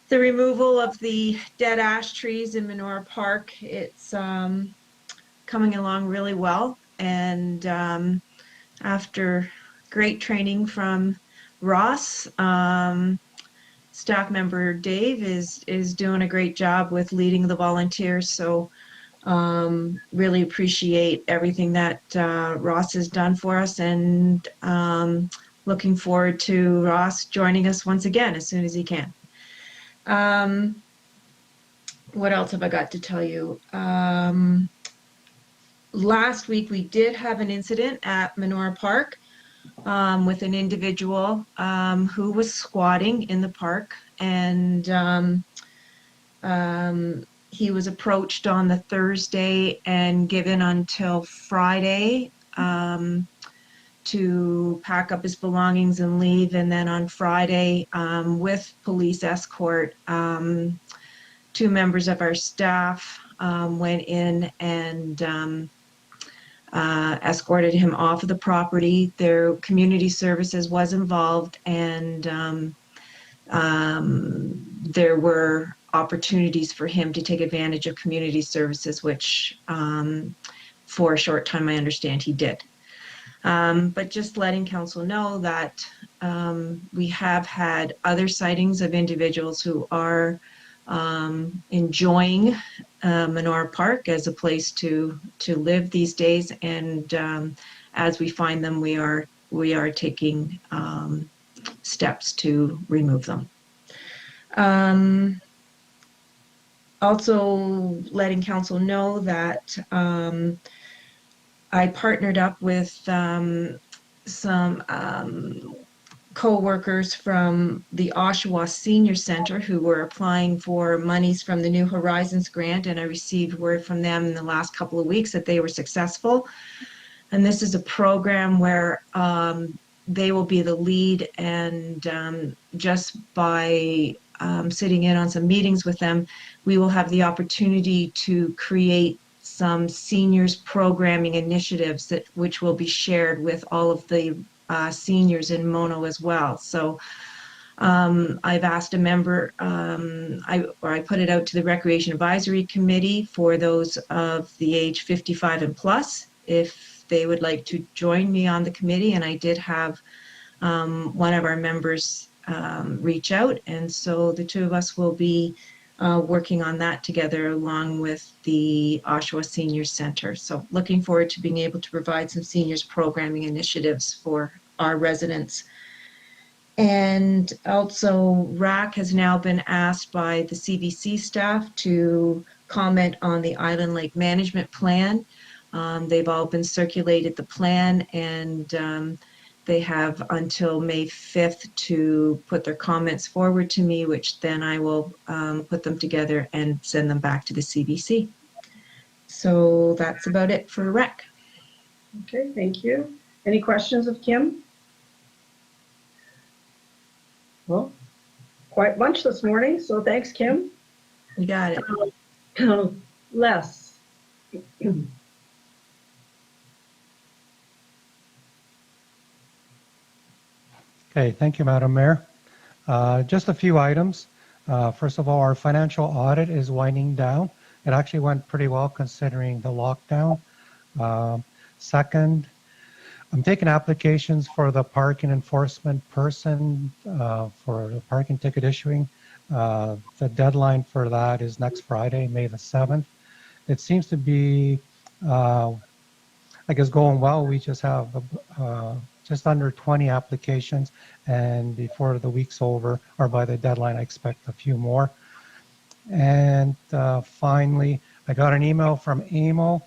removal of the dead ash trees in Manora Park. It's coming along really well, and after great training from Ross, staff member Dave is doing a great job with leading the volunteers. So really appreciate everything that Ross has done for us, and looking forward to Ross joining us once again as soon as he can. What else have I got to tell you? Last week we did have an incident at Manora Park with an individual who was squatting in the park, and he was approached on the Thursday and given until Friday to pack up his belongings and leave. And then on Friday, with police escort, 2 members of our staff went in and escorted him off of the property. Their community services was involved, and there were opportunities for him to take advantage of community services, which for a short time I understand he did. But just letting council know that we have had other sightings of individuals who are enjoying Manora Park as a place to live these days, and as we find them, we are taking steps to remove them. Also letting council know that I partnered up with some co-workers from the Oshawa Senior Center who were applying for monies from the New Horizons grant, and I received word from them in the last couple of weeks that they were successful. And this is a program where they will be the lead, and just by sitting in on some meetings with them, we will have the opportunity to create some seniors programming initiatives which will be shared with all of the seniors in Mono as well. So I've asked a member, I put it out to the Recreation Advisory Committee for those of the age 55 and plus, if they would like to join me on the committee. And I did have one of our members reach out, and so the two of us will be working on that together along with the Oshawa Senior Center. So looking forward to being able to provide some seniors programming initiatives for our residents. And also RAC has now been asked by the CVC staff to comment on the Island Lake Management Plan. They've all been circulated the plan, and they have until May 5th to put their comments forward to me, which then I will put them together and send them back to the CBC. So that's about it for REC. Okay, thank you. Any questions of Kim? Well, quite a bunch this morning, so thanks, Kim. You got it. Les. Okay, thank you, Madam Mayor. Just a few items. First of all, our financial audit is winding down. It actually went pretty well considering the lockdown. Second, I'm taking applications for the parking enforcement person for the parking ticket issuing. The deadline for that is next Friday, May the 7th. It seems to be, I guess, going well. We just have just under 20 applications, and before the week's over, or by the deadline, I expect a few more. And finally, I got an email from AMO.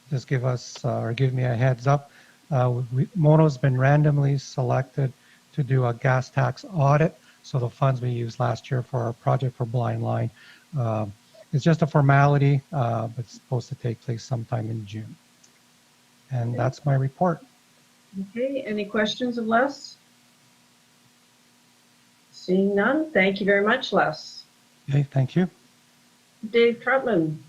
Just give us, or give me a heads up. Mono's been randomly selected to do a gas tax audit. So the funds we used last year for our project for Blind Line, it's just a formality, but it's supposed to take place sometime in June. And that's my report. Okay, any questions of Les? Seeing none, thank you very much, Les. Okay, thank you. Dave Trutman.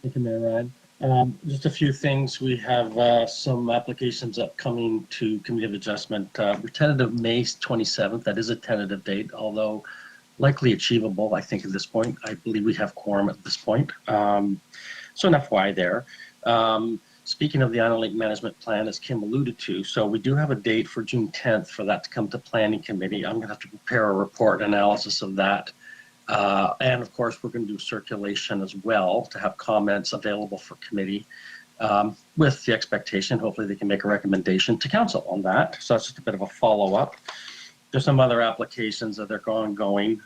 Thank you, Mayor Ryan. Just a few things. We have some applications upcoming to Committee of Adjustment. We're tentative May 27th. That is a tentative date, although likely achievable, I think, at this point. I believe we have quorum at this point. So an FYI there. Speaking of the Island Lake Management Plan, as Kim alluded to, so we do have a date for June 10th for that to come to Planning Committee. I'm going to have to prepare a report analysis of that. And of course, we're going to do circulation as well to have comments available for committee with the expectation, hopefully they can make a recommendation to council on that. So that's just a bit of a follow-up. There's some other applications that are ongoing.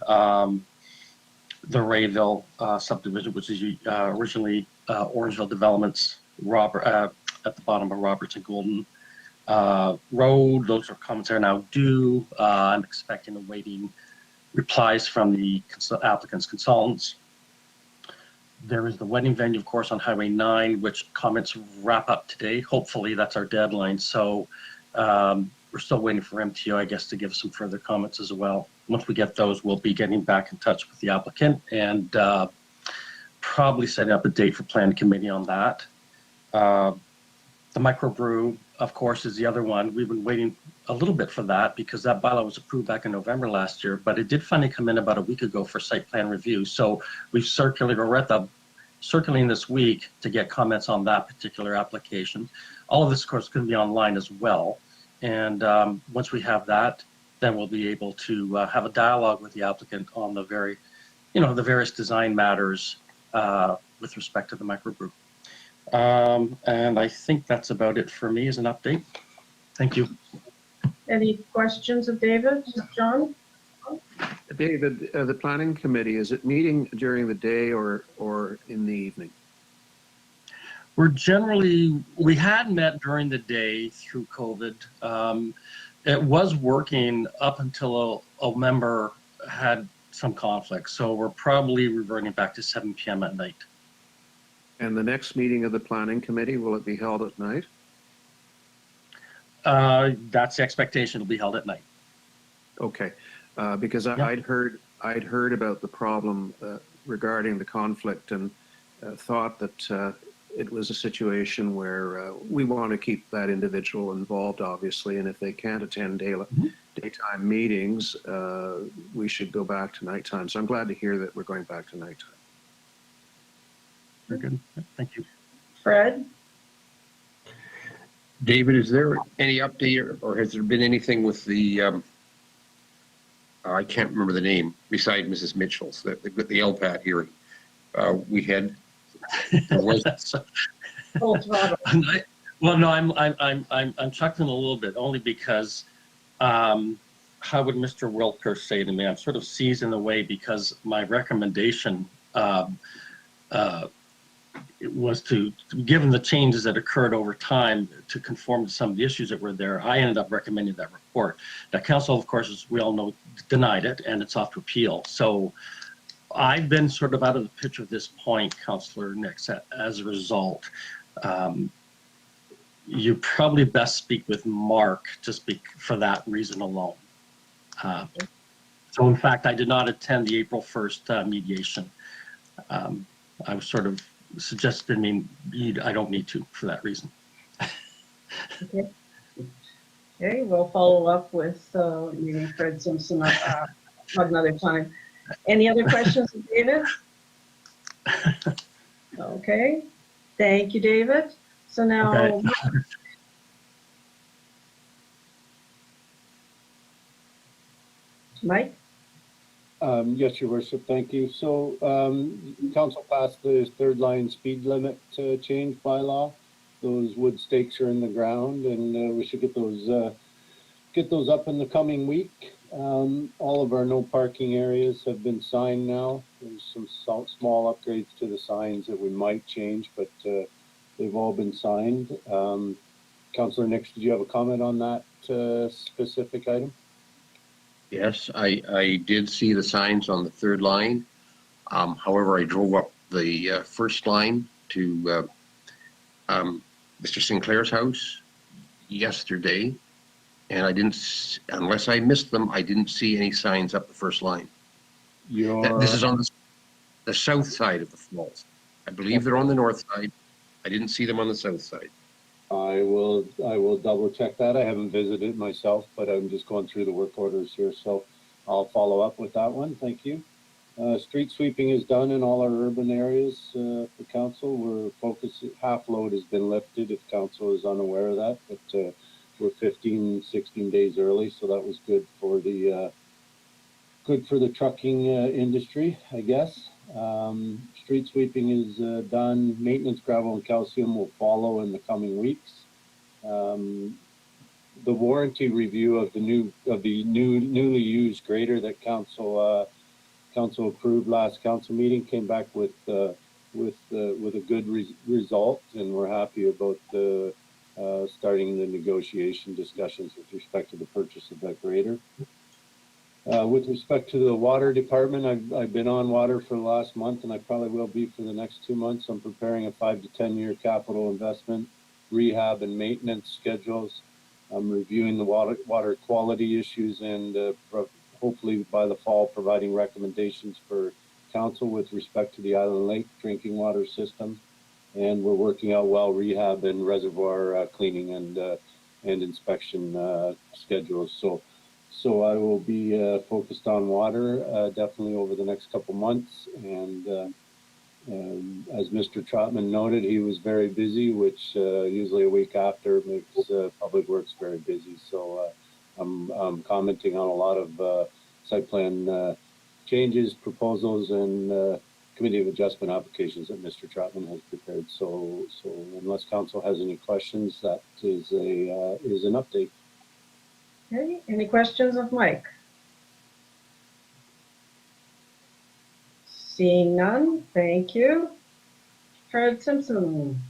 The Rayville subdivision, which is originally Orangeville Developments, at the bottom of Roberts and Golden Road. Those are comments are now due. I'm expecting and waiting replies from the applicant's consultants. There is the wedding venue, of course, on Highway 9, which comments wrap up today. Hopefully that's our deadline. So we're still waiting for MTO, I guess, to give some further comments as well. Once we get those, we'll be getting back in touch with the applicant and probably setting up a date for Plan Committee on that. The microbrew, of course, is the other one. We've been waiting a little bit for that because that bylaw was approved back in November last year, but it did finally come in about a week ago for site plan review. So we've circulated, or we're at the circulating this week to get comments on that particular application. All of this, of course, is going to be online as well. And once we have that, then we'll be able to have a dialogue with the applicant on the the various design matters with respect to the microbrew. And I think that's about it for me as an update. Thank you. Any questions of David, John? David, the planning committee, is it meeting during the day or in the evening? We had met during the day through COVID. It was working up until a member had some conflict. So we're probably reverting back to 7 p.m. at night. And the next meeting of the planning committee, will it be held at night? That's the expectation. It'll be held at night. Okay, because Yeah. I'd heard about the problem regarding the conflict and thought that it was a situation where we want to keep that individual involved, obviously, and if they can't attend daytime meetings, we should go back to nighttime. So I'm glad to hear that we're going back to nighttime. Very good. Thank you. Fred? David, is there any update or has there been anything with the, I can't remember the name, beside Mrs. Mitchell's, the LPAT hearing we had? There was Full throttle. Well, no, I'm chuckling a little bit only because how would Mr. Wilker say to me? I'm sort of seized in a way because my recommendation it was to, given the changes that occurred over time to conform to some of the issues that were there, I ended up recommending that report. Now, council, of course, as we all know, denied it, and it's off to appeal. So I've been sort of out of the picture at this point, Councillor Nix, as a result. You probably best speak with Mark just for that reason alone. So in fact, I did not attend the April 1st mediation. I was sort of suggested, I don't need to for that reason. Okay. Okay, we'll follow up with meeting Fred Simpson another time. Any other questions, David? Okay, thank you, David. So now, Okay. Mike? Yes, Your Worship, thank you. So council passed the third line speed limit change bylaw. Those wood stakes are in the ground and we should get those up in the coming week. All of our no parking areas have been signed now. There's some small upgrades to the signs that we might change, but they've all been signed. Councillor Nix, did you have a comment on that specific item? Yes, I did see the signs on the third line. However, I drove up the first line to Mr. Sinclair's house yesterday, and I didn't, unless I missed them, I didn't see any signs up the first line. This is on the south side of the falls. I believe they're on the north side. I didn't see them on the south side. I will double check that. I haven't visited myself, but I'm just going through the work orders here, so I'll follow up with that one. Thank you. Street sweeping is done in all our urban areas for council. We're focused, half load has been lifted if council is unaware of that, but we're 16 days early, so that was good for the trucking industry, I guess. Street sweeping is done. Maintenance, gravel, and calcium will follow in the coming weeks. The warranty review of the newly used grader that council approved last council meeting came back with a good result, and we're happy about starting the negotiation discussions with respect to the purchase of that grader. With respect to the water department, I've been on water for the last month, and I probably will be for the next 2 months. I'm preparing a 5 to 10 year capital investment, rehab, and maintenance schedules. I'm reviewing the water quality issues, and hopefully by the fall, providing recommendations for council with respect to the Island Lake drinking water system. And we're working out well rehab and reservoir cleaning and inspection schedules. So I will be focused on water definitely over the next couple months. And as Mr. Trotman noted, he was very busy, which usually a week after makes Public Works very busy. So I'm commenting on a lot of site plan changes, proposals, and Committee of Adjustment applications that Mr. Trotman has prepared. So unless council has any questions, that is an update. Okay, any questions of Mike? Seeing none, thank you. Fred Simpson.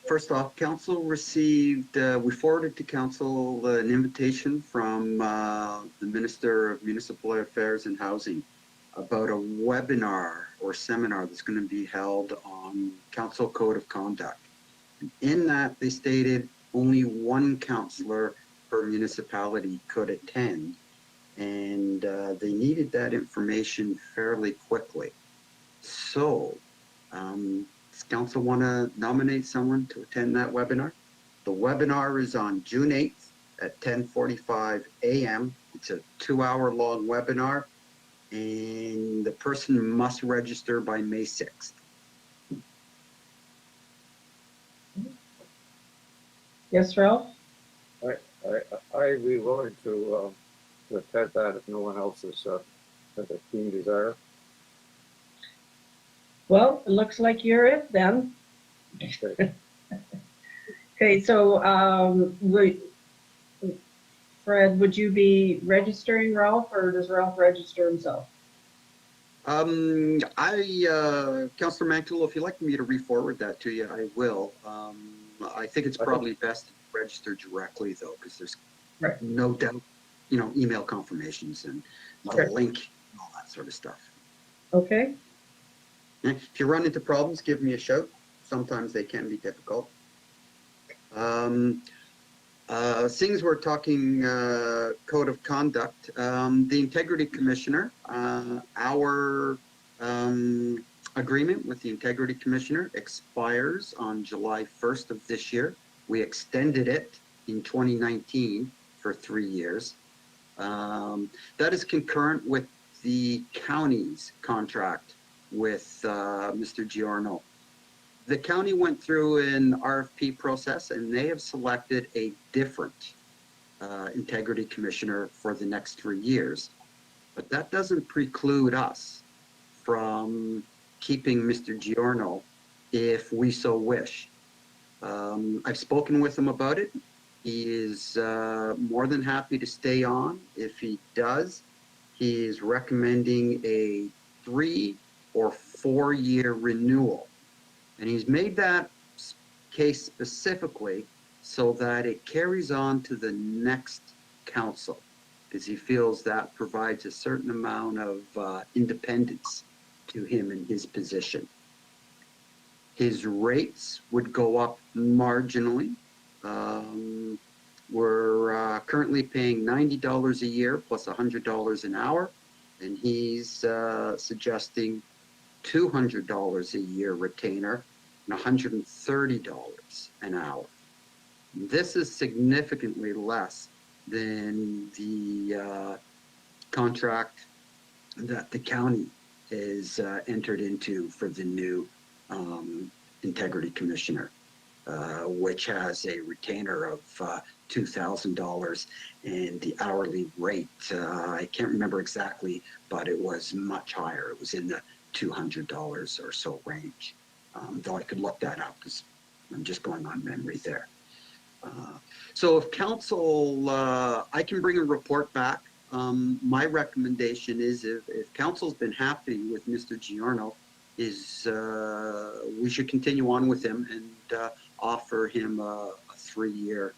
First off, council received, we forwarded to council an invitation from the Minister of Municipal Affairs and Housing about a webinar or seminar that's going to be held on council code of conduct. In that, they stated only one councillor per municipality could attend, and they needed that information fairly quickly. So, does council want to nominate someone to attend that webinar? The webinar is on June 8th at 10:45 a.m. It's a 2-hour-long webinar, and the person must register by May 6th. Yes, Ralph? I'd be willing to attend that if no one else has a keen desire. Well, it looks like you're it then. Okay. Okay, so Fred, would you be registering Ralph, or does Ralph register himself? Councillor Mankul, if you'd like me to re-forward that to you, I will. I think it's probably best to register directly though, because there's no doubt, email confirmations and the link and all that sort of stuff. Okay. If you run into problems, give me a shout. Sometimes they can be difficult. Seeing as we're talking code of conduct, the Integrity Commissioner, our agreement with the Integrity Commissioner expires on July 1st of this year. We extended it in 2019 for 3 years. That is concurrent with the county's contract with Mr. Giorno. The county went through an RFP process and they have selected a different integrity commissioner for the next 3 years. But that doesn't preclude us from keeping Mr. Giorno if we so wish. I've spoken with him about it. He is more than happy to stay on. If he does, he is recommending a 3 or 4 year renewal. And he's made that case specifically so that it carries on to the next council, because he feels that provides a certain amount of independence to him in his position. His rates would go up marginally. We're currently paying $90 a year plus $100 an hour, and he's suggesting $200 a year retainer and $130 an hour. This is significantly less than the contract that the county is entered into for the new integrity commissioner, which has a retainer of $2,000, and the hourly rate, I can't remember exactly, but it was much higher. It was in the $200 or so range, though I could look that up because I'm just going on memory there. So if council, I can bring a report back. My recommendation is if council's been happy with Mr. Giorno, is we should continue on with him and offer him a 3-year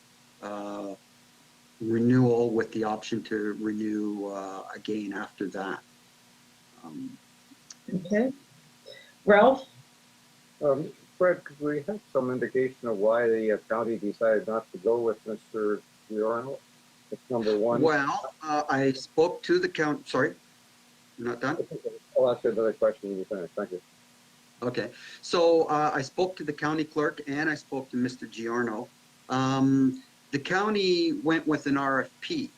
renewal with the option to renew again after that. Okay. Ralph? Fred, could we have some indication of why the county decided not to go with Mr. Giorno? That's number one. Well, I spoke to the county. Sorry, you're not done? I'll ask you another question when you finish. Thank you. Okay, so I spoke to the county clerk and I spoke to Mr. Giorno. The county went with an RFP,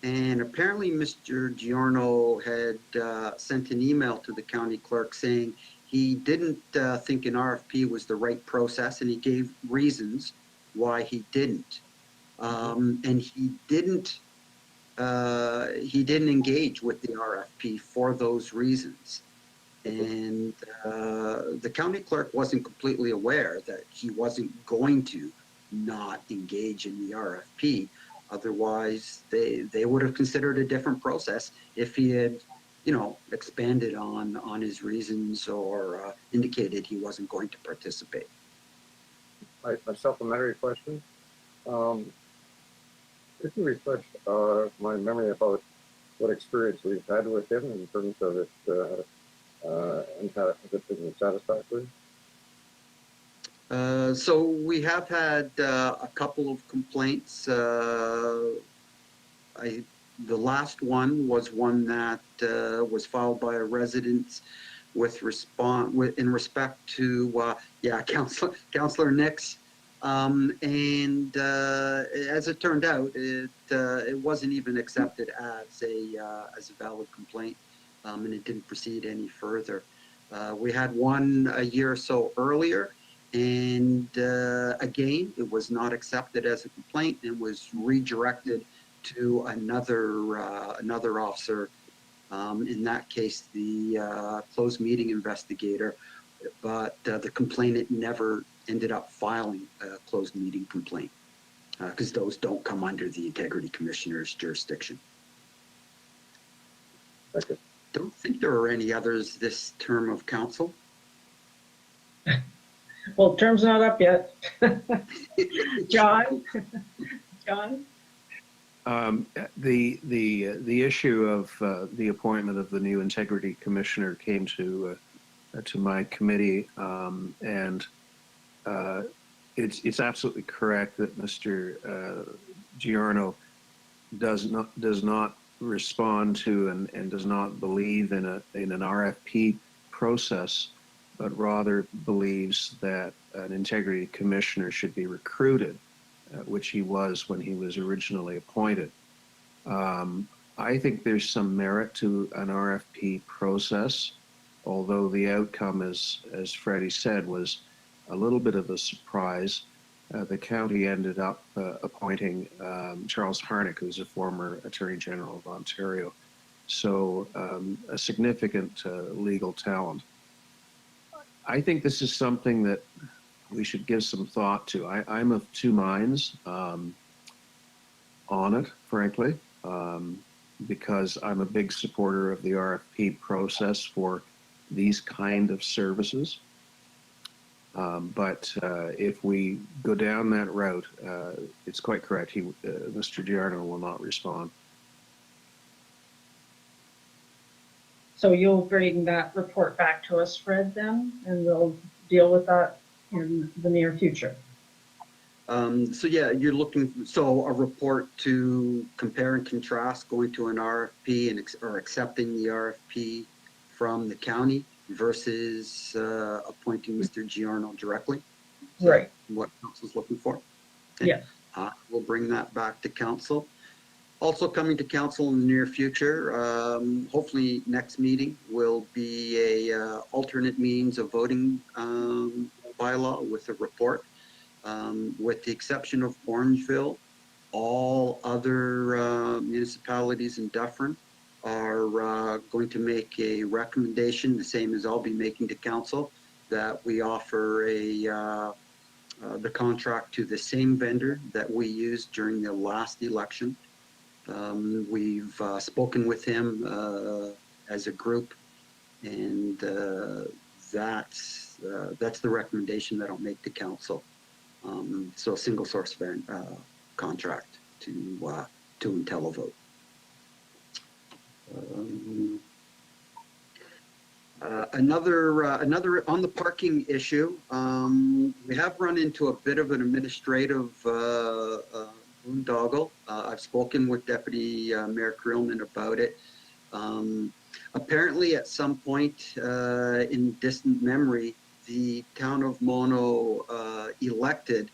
and apparently Mr. Giorno had sent an email to the county clerk saying he didn't think an RFP was the right process, and he gave reasons why he didn't. And he didn't engage with the RFP for those reasons. And the county clerk wasn't completely aware that he wasn't going to not engage in the RFP. Otherwise, they would have considered a different process if he had expanded on his reasons or indicated he wasn't going to participate. A supplementary question. Could you refresh my memory about what experience we've had with him in terms of it, and has it been satisfactory? So we have had a couple of complaints. The last one was one that was filed by a resident in respect to Councillor Nix, and as it turned out, it wasn't even accepted as a valid complaint, and it didn't proceed any further. We had one a year or so earlier, and again, it was not accepted as a complaint and was redirected to another officer. In that case, the closed meeting investigator, but the complainant never ended up filing a closed meeting complaint because those don't come under the Integrity Commissioner's jurisdiction. Thank you. Don't think there are any others this term of council. Well, term's not up yet. John? John? The issue of the appointment of the new Integrity Commissioner came to my committee, and it's absolutely correct that Mr. Giorno does not respond to and does not believe in an RFP process, but rather believes that an Integrity Commissioner should be recruited, which he was when he was originally appointed. I think there's some merit to an RFP process, although the outcome, as Freddie said, was a little bit of a surprise. The county ended up appointing Charles Harnick, who's a former Attorney General of Ontario, so a significant legal talent. I think this is something that we should give some thought to. I'm of two minds on it, frankly, because I'm a big supporter of the RFP process for these kind of services. But if we go down that route, it's quite correct. Mr. Giorno will not respond. So you'll bring that report back to us, Fred, then, and we'll deal with that in the near future. So yeah, you're looking, so a report to compare and contrast going to an RFP or accepting the RFP from the county versus appointing Mr. Giorno directly. Right. What council's looking for. Okay. Yeah. We'll bring that back to council. Also coming to council in the near future, hopefully next meeting will be a alternate means of voting bylaw with a report. With the exception of Orangeville, all other municipalities in Dufferin are going to make a recommendation, the same as I'll be making to council, that we offer the contract to the same vendor that we used during the last election. We've spoken with him as a group, and that's the recommendation that I'll make to council. So a single source contract to IntelliVote. Another on the parking issue, we have run into a bit of an administrative boondoggle. I've spoken with Deputy Mayor Creelman about it. Apparently, at some point in distant memory, the town of Mono elected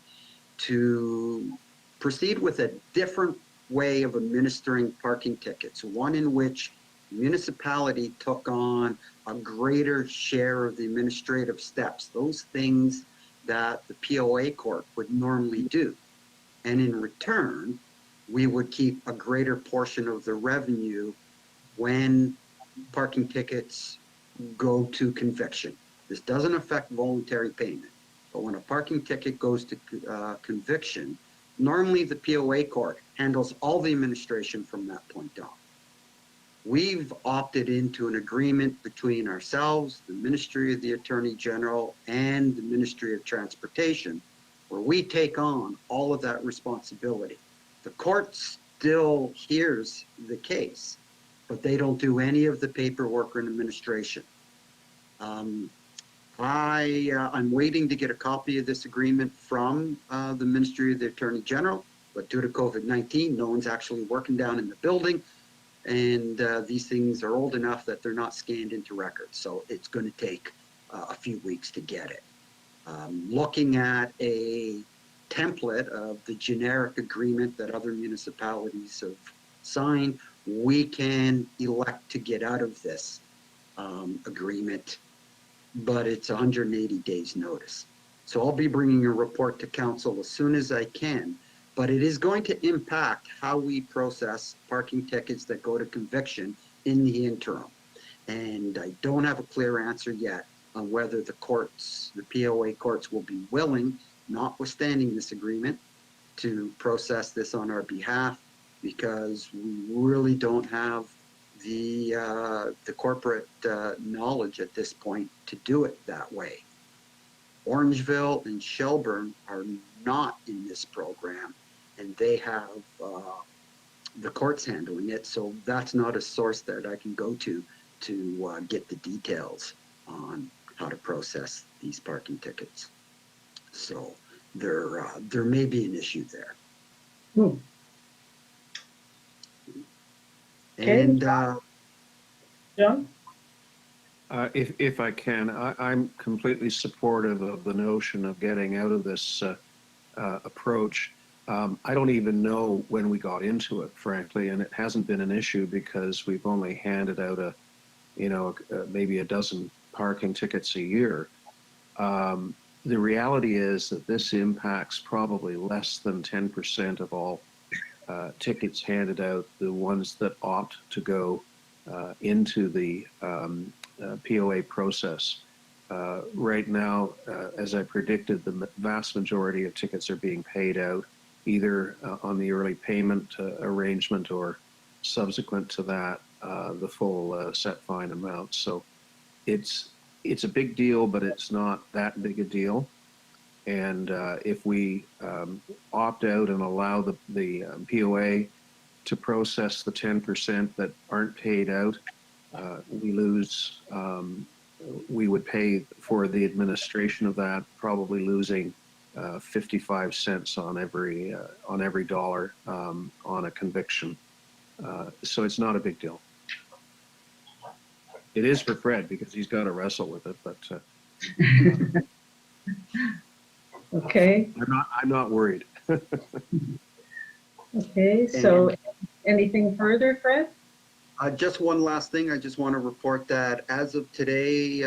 to proceed with a different way of administering parking tickets, one in which the municipality took on a greater share of the administrative steps, those things that the POA court would normally do. And in return, we would keep a greater portion of the revenue when parking tickets go to conviction. This doesn't affect voluntary payment, but when a parking ticket goes to conviction, normally the POA court handles all the administration from that point on. we've opted into an agreement between ourselves, the Ministry of the Attorney General, and the Ministry of Transportation, where we take on all of that responsibility. The court still hears the case, but they don't do any of the paperwork or administration. I'm waiting to get a copy of this agreement from the Ministry of the Attorney General, but due to COVID-19, no one's actually working down in the building. And these things are old enough that they're not scanned into records. So it's going to take a few weeks to get it. Looking at a template of the generic agreement that other municipalities have signed, we can elect to get out of this agreement, but it's 180 days notice. So I'll be bringing a report to council as soon as I can. But it is going to impact how we process parking tickets that go to conviction in the interim. And I don't have a clear answer yet on whether the courts, the POA courts, will be willing, notwithstanding this agreement, to process this on our behalf, because we really don't have the corporate knowledge at this point to do it that way. Orangeville and Shelburne are not in this program, and they have the courts handling it, so that's not a source that I can go to get the details on how to process these parking tickets. So there may be an issue there. And John? If I can, I'm completely supportive of the notion of getting out of this approach. I don't even know when we got into it, frankly, and it hasn't been an issue because we've only handed out maybe a dozen parking tickets a year. The reality is that this impacts probably less than 10% of all tickets handed out, the ones that opt to go into the POA process. Right now, as I predicted, the vast majority of tickets are being paid out either on the early payment arrangement or subsequent to that, the full set fine amount. So it's a big deal, but it's not that big a deal. And if we opt out and allow the POA to process the 10% that aren't paid out, we lose, we would pay for the administration of that, probably losing 55 cents on every dollar on a conviction. So it's not a big deal. It is for Fred because he's got to wrestle with it, but Okay. I'm not worried. Okay, so anything further, Fred? just one last thing. I just want to report that as of today,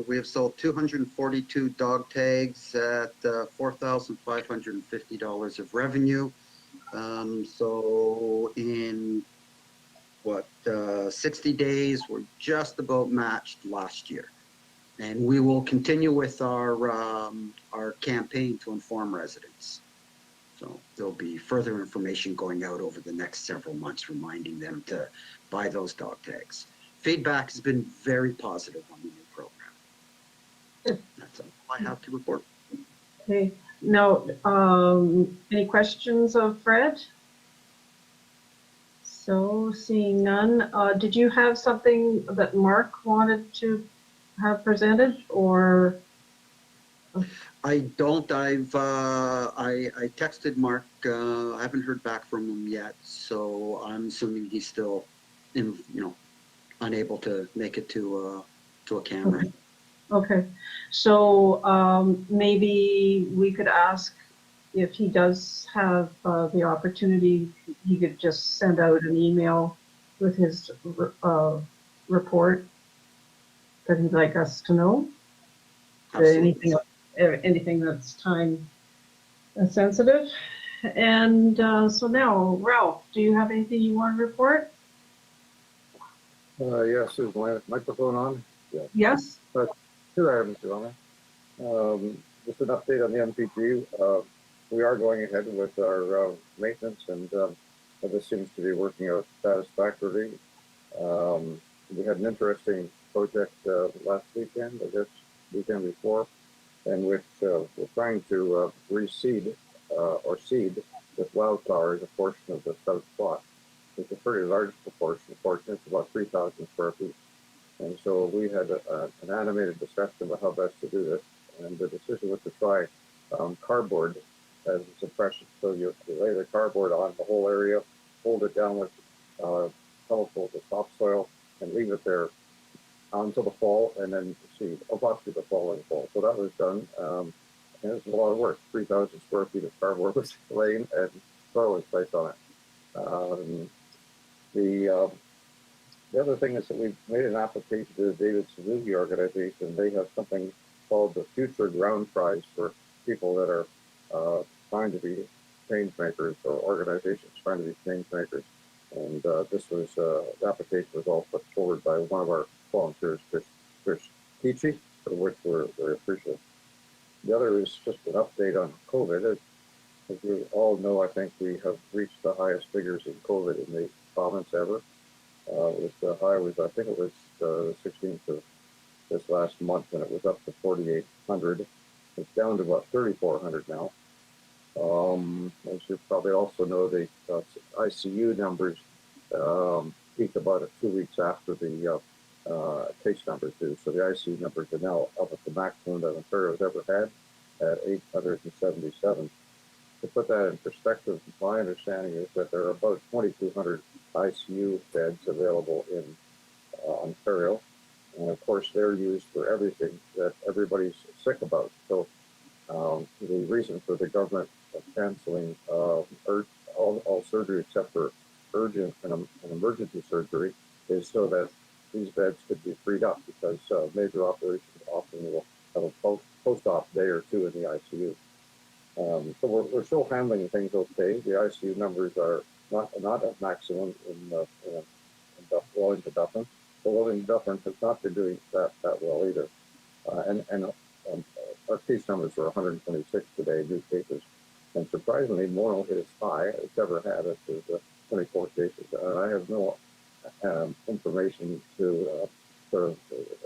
we have sold 242 dog tags at $4,550 of revenue. So in 60 days, we're just about matched last year. And we will continue with our campaign to inform residents. So there'll be further information going out over the next several months, reminding them to buy those dog tags. Feedback has been very positive on the new program. That's all I have to report. Okay, now, any questions of Fred? So seeing none, did you have something that Mark wanted to have presented, or? I don't. I texted Mark. I haven't heard back from him yet, so I'm assuming he's still unable to make it to a camera. Okay, so maybe we could ask if he does have the opportunity, he could just send out an email with his report that he'd like us to know. Anything that's time sensitive. And so now, Ralph, do you have anything you want to report? Yes, is my microphone on? Yeah. Yes. Two items, Your Honor. Just an update on the MPG. We are going ahead with our maintenance, and this seems to be working out satisfactorily. We had an interesting project last weekend, I guess, weekend before, in which we're trying to reseed or seed with wildflowers a portion of the south plot. It's a pretty large proportion. It's about 3,000 square feet. And so we had an animated discussion about how best to do this. And the decision was to try cardboard as a suppression. So you lay the cardboard on the whole area, hold it down with chemicals or topsoil, and leave it there until the fall, and then seed, possibly the following fall. So that was done. And it was a lot of work. 3,000 square feet of cardboard was laid and soil was placed on it. The other thing is that we've made an application to the David Suzuki organization. They have something called the Future Ground Prize for people that are trying to be change makers, or organizations trying to be change makers. And this was, the application was all put forward by one of our volunteers, Chris Peachy, for which we're very appreciative. The other is just an update on COVID. As you all know, I think we have reached the highest figures in COVID in the province ever. The high was, I think it was the 16th of this last month, and it was up to 4,800. It's down to about 3,400 now. As you probably also know, the ICU numbers peaked about 2 weeks after the case numbers do. So the ICU numbers are now up at the maximum that Ontario has ever had at 877. To put that in perspective, my understanding is that there are about 2,200 ICU beds available in Ontario. And of course, they're used for everything that everybody's sick about. So the reason for the government canceling all surgery except for urgent and emergency surgery is so that these beds could be freed up, because major operations often will have a post-op day or two in the ICU. So we're still handling things okay. The ICU numbers are not at maximum in Wellington Dufferin. But Wellington Dufferin has not been doing that well either. And our case numbers are 126 today, new cases. And surprisingly, Mono hit its high it's ever had. It's 24 cases. And I have no information to sort of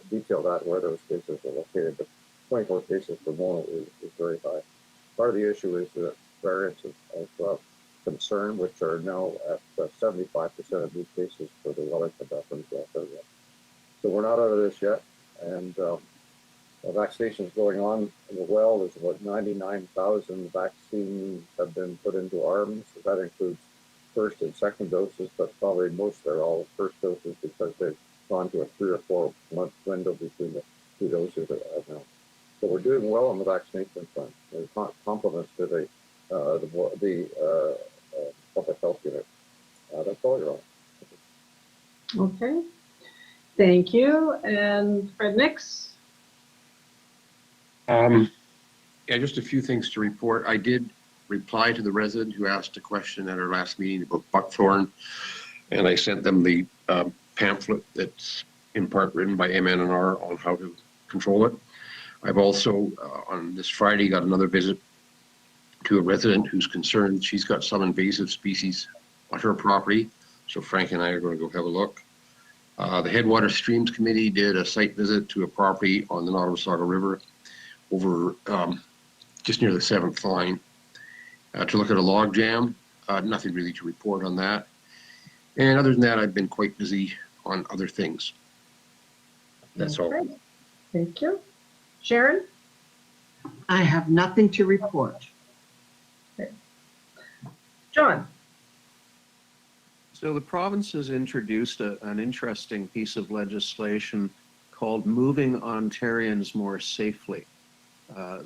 detail that where those cases are located. But 24 cases for Mono is very high. Part of the issue is the variants of concern, which are now at 75% of new cases for the Wellington Dufferin area. So we're not out of this yet, and vaccinations going on well. There's about 99,000 vaccines have been put into arms. So that includes first and second doses, but probably most are all first doses because they've gone to a 3 or 4 month window between the two doses now. So we're doing well on the vaccination front. There's compliments to the public health unit. That's all you're on. Okay. Thank you. And Fred Nix? Yeah, just a few things to report. I did reply to the resident who asked a question at our last meeting about buckthorn, and I sent them the pamphlet that's in part written by MNR on how to control it. I've also, on this Friday, got another visit to a resident who's concerned she's got some invasive species on her property. So Frank and I are going to go have a look. The Headwater Streams Committee did a site visit to a property on the Nottawasaga River over just near the 7th line to look at a log jam. Nothing really to report on that. And other than that, I've been quite busy on other things. That's all. Thank you. Sharon? I have nothing to report. Okay. John? So the province has introduced an interesting piece of legislation called Moving Ontarians More Safely,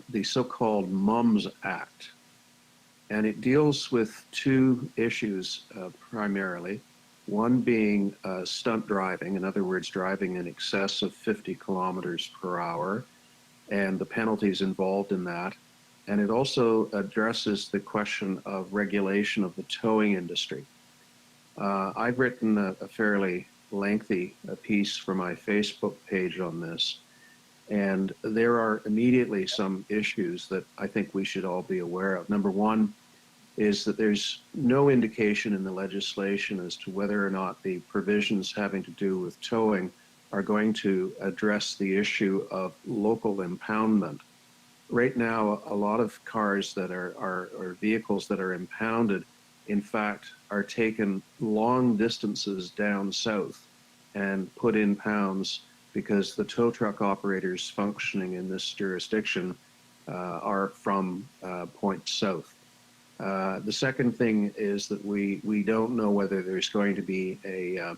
the so-called MUMS Act. And it deals with two issues primarily. One being stunt driving, in other words, driving in excess of 50 kilometers per hour, and the penalties involved in that. And it also addresses the question of regulation of the towing industry. I've written a fairly lengthy piece for my Facebook page on this, and there are immediately some issues that I think we should all be aware of. Number one, is that there's no indication in the legislation as to whether or not the provisions having to do with towing are going to address the issue of local impoundment. Right now, a lot of cars that or vehicles that are impounded, in fact, are taken long distances down south and put in pounds because the tow truck operators functioning in this jurisdiction are from points south. The second thing is that we don't know whether there's going to be a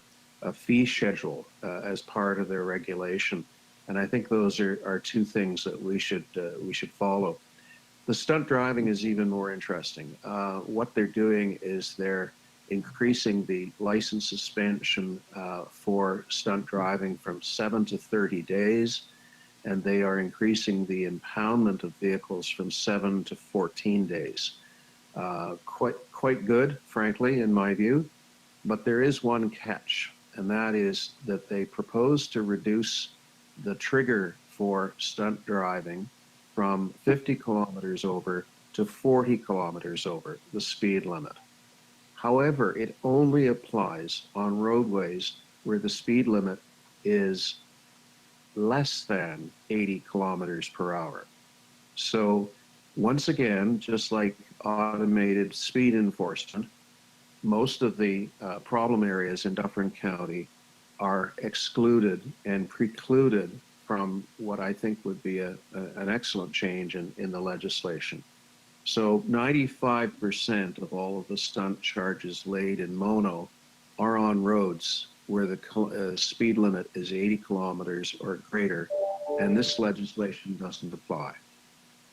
fee schedule as part of their regulation. And I think those are two things that we should follow. The stunt driving is even more interesting. What they're doing is they're increasing the license suspension for stunt driving from 7 to 30 days, and they are increasing the impoundment of vehicles from 7 to 14 days. Quite good, frankly, in my view, but there is one catch, and that is that they propose to reduce the trigger for stunt driving from 50 kilometers over to 40 kilometers over the speed limit. However, it only applies on roadways where the speed limit is less than 80 kilometers per hour. So once again, just like automated speed enforcement, most of the problem areas in Dufferin County are excluded and precluded from what I think would be an excellent change in the legislation. So 95% of all of the stunt charges laid in Mono are on roads where the speed limit is 80 kilometers or greater, and this legislation doesn't apply.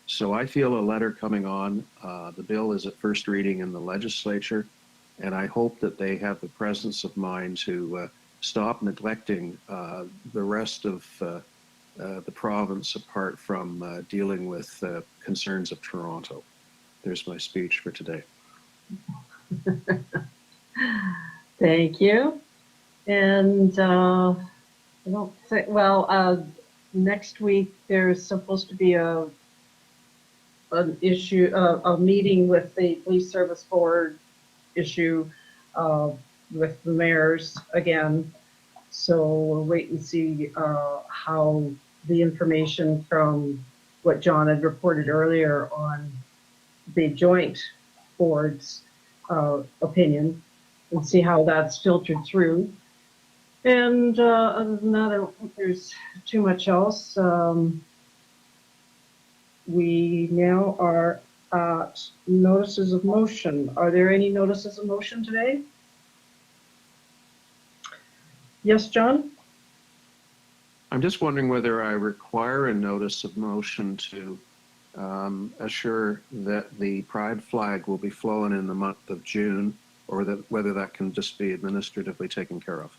So I feel a letter coming on. The bill is at first reading in the legislature, and I hope that they have the presence of mind to stop neglecting the rest of the province apart from dealing with concerns of Toronto. There's my speech for today. Thank you. And I don't think, well, next week there's supposed to be an issue, a meeting with the police service board issue with the mayors again. So we'll wait and see how the information from what John had reported earlier on the joint board's opinion and see how that's filtered through. And other than that, I don't think there's too much else. We now are at notices of motion. Are there any notices of motion today? Yes, John? I'm just wondering whether I require a notice of motion to assure that the pride flag will be flown in the month of June, or that whether that can just be administratively taken care of.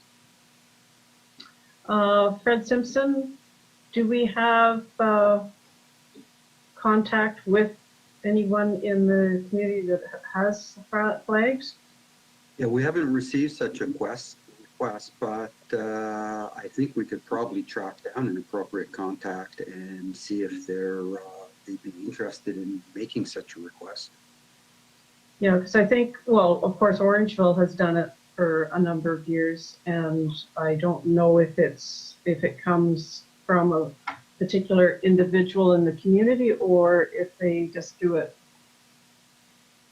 Fred Simpson, do we have contact with anyone in the community that has flags? Yeah, we haven't received such a request, but I think we could probably track down an appropriate contact and see if they'd be interested in making such a request. Yeah, because I think, well, of course, Orangeville has done it for a number of years, and I don't know if it comes from a particular individual in the community or if they just do it.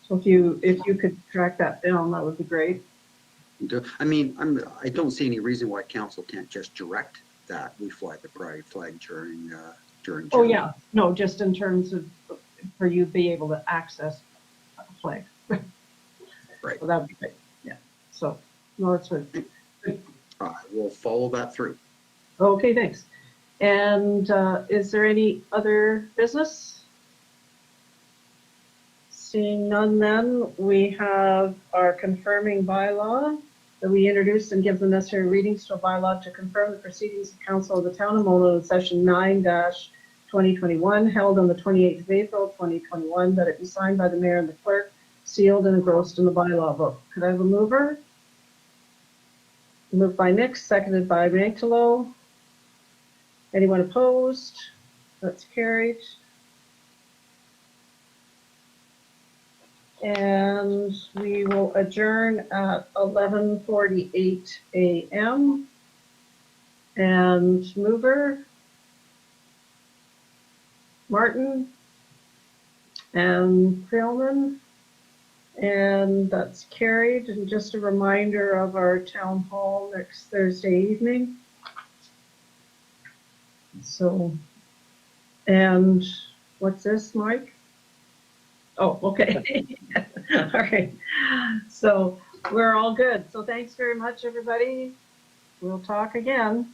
So if you could track that down, that would be great. I mean, I don't see any reason why council can't just direct that we fly the pride flag during June. Oh yeah, no, just in terms of for you to be able to access a flag. Right. So that would be great. Yeah. So no, that's good. We'll follow that through. Okay, thanks. And is there any other business? Seeing none, then we have our confirming bylaw that we introduced and give the necessary readings to a bylaw to confirm the proceedings of Council of the Town of Mono in session 9-2021 held on the 28th of April 2021, that it be signed by the mayor and the clerk, sealed and engrossed in the bylaw book. Could I have a mover? Moved by Nick, seconded by Mantalo. Anyone opposed? That's carried. And we will adjourn at 11:48 a.m. And mover, Martin and Creelman. And that's carried. And just a reminder of our town hall next Thursday evening. So, and what's this, Mike? Oh, okay. All right. So we're all good. So thanks very much, everybody. We'll talk again.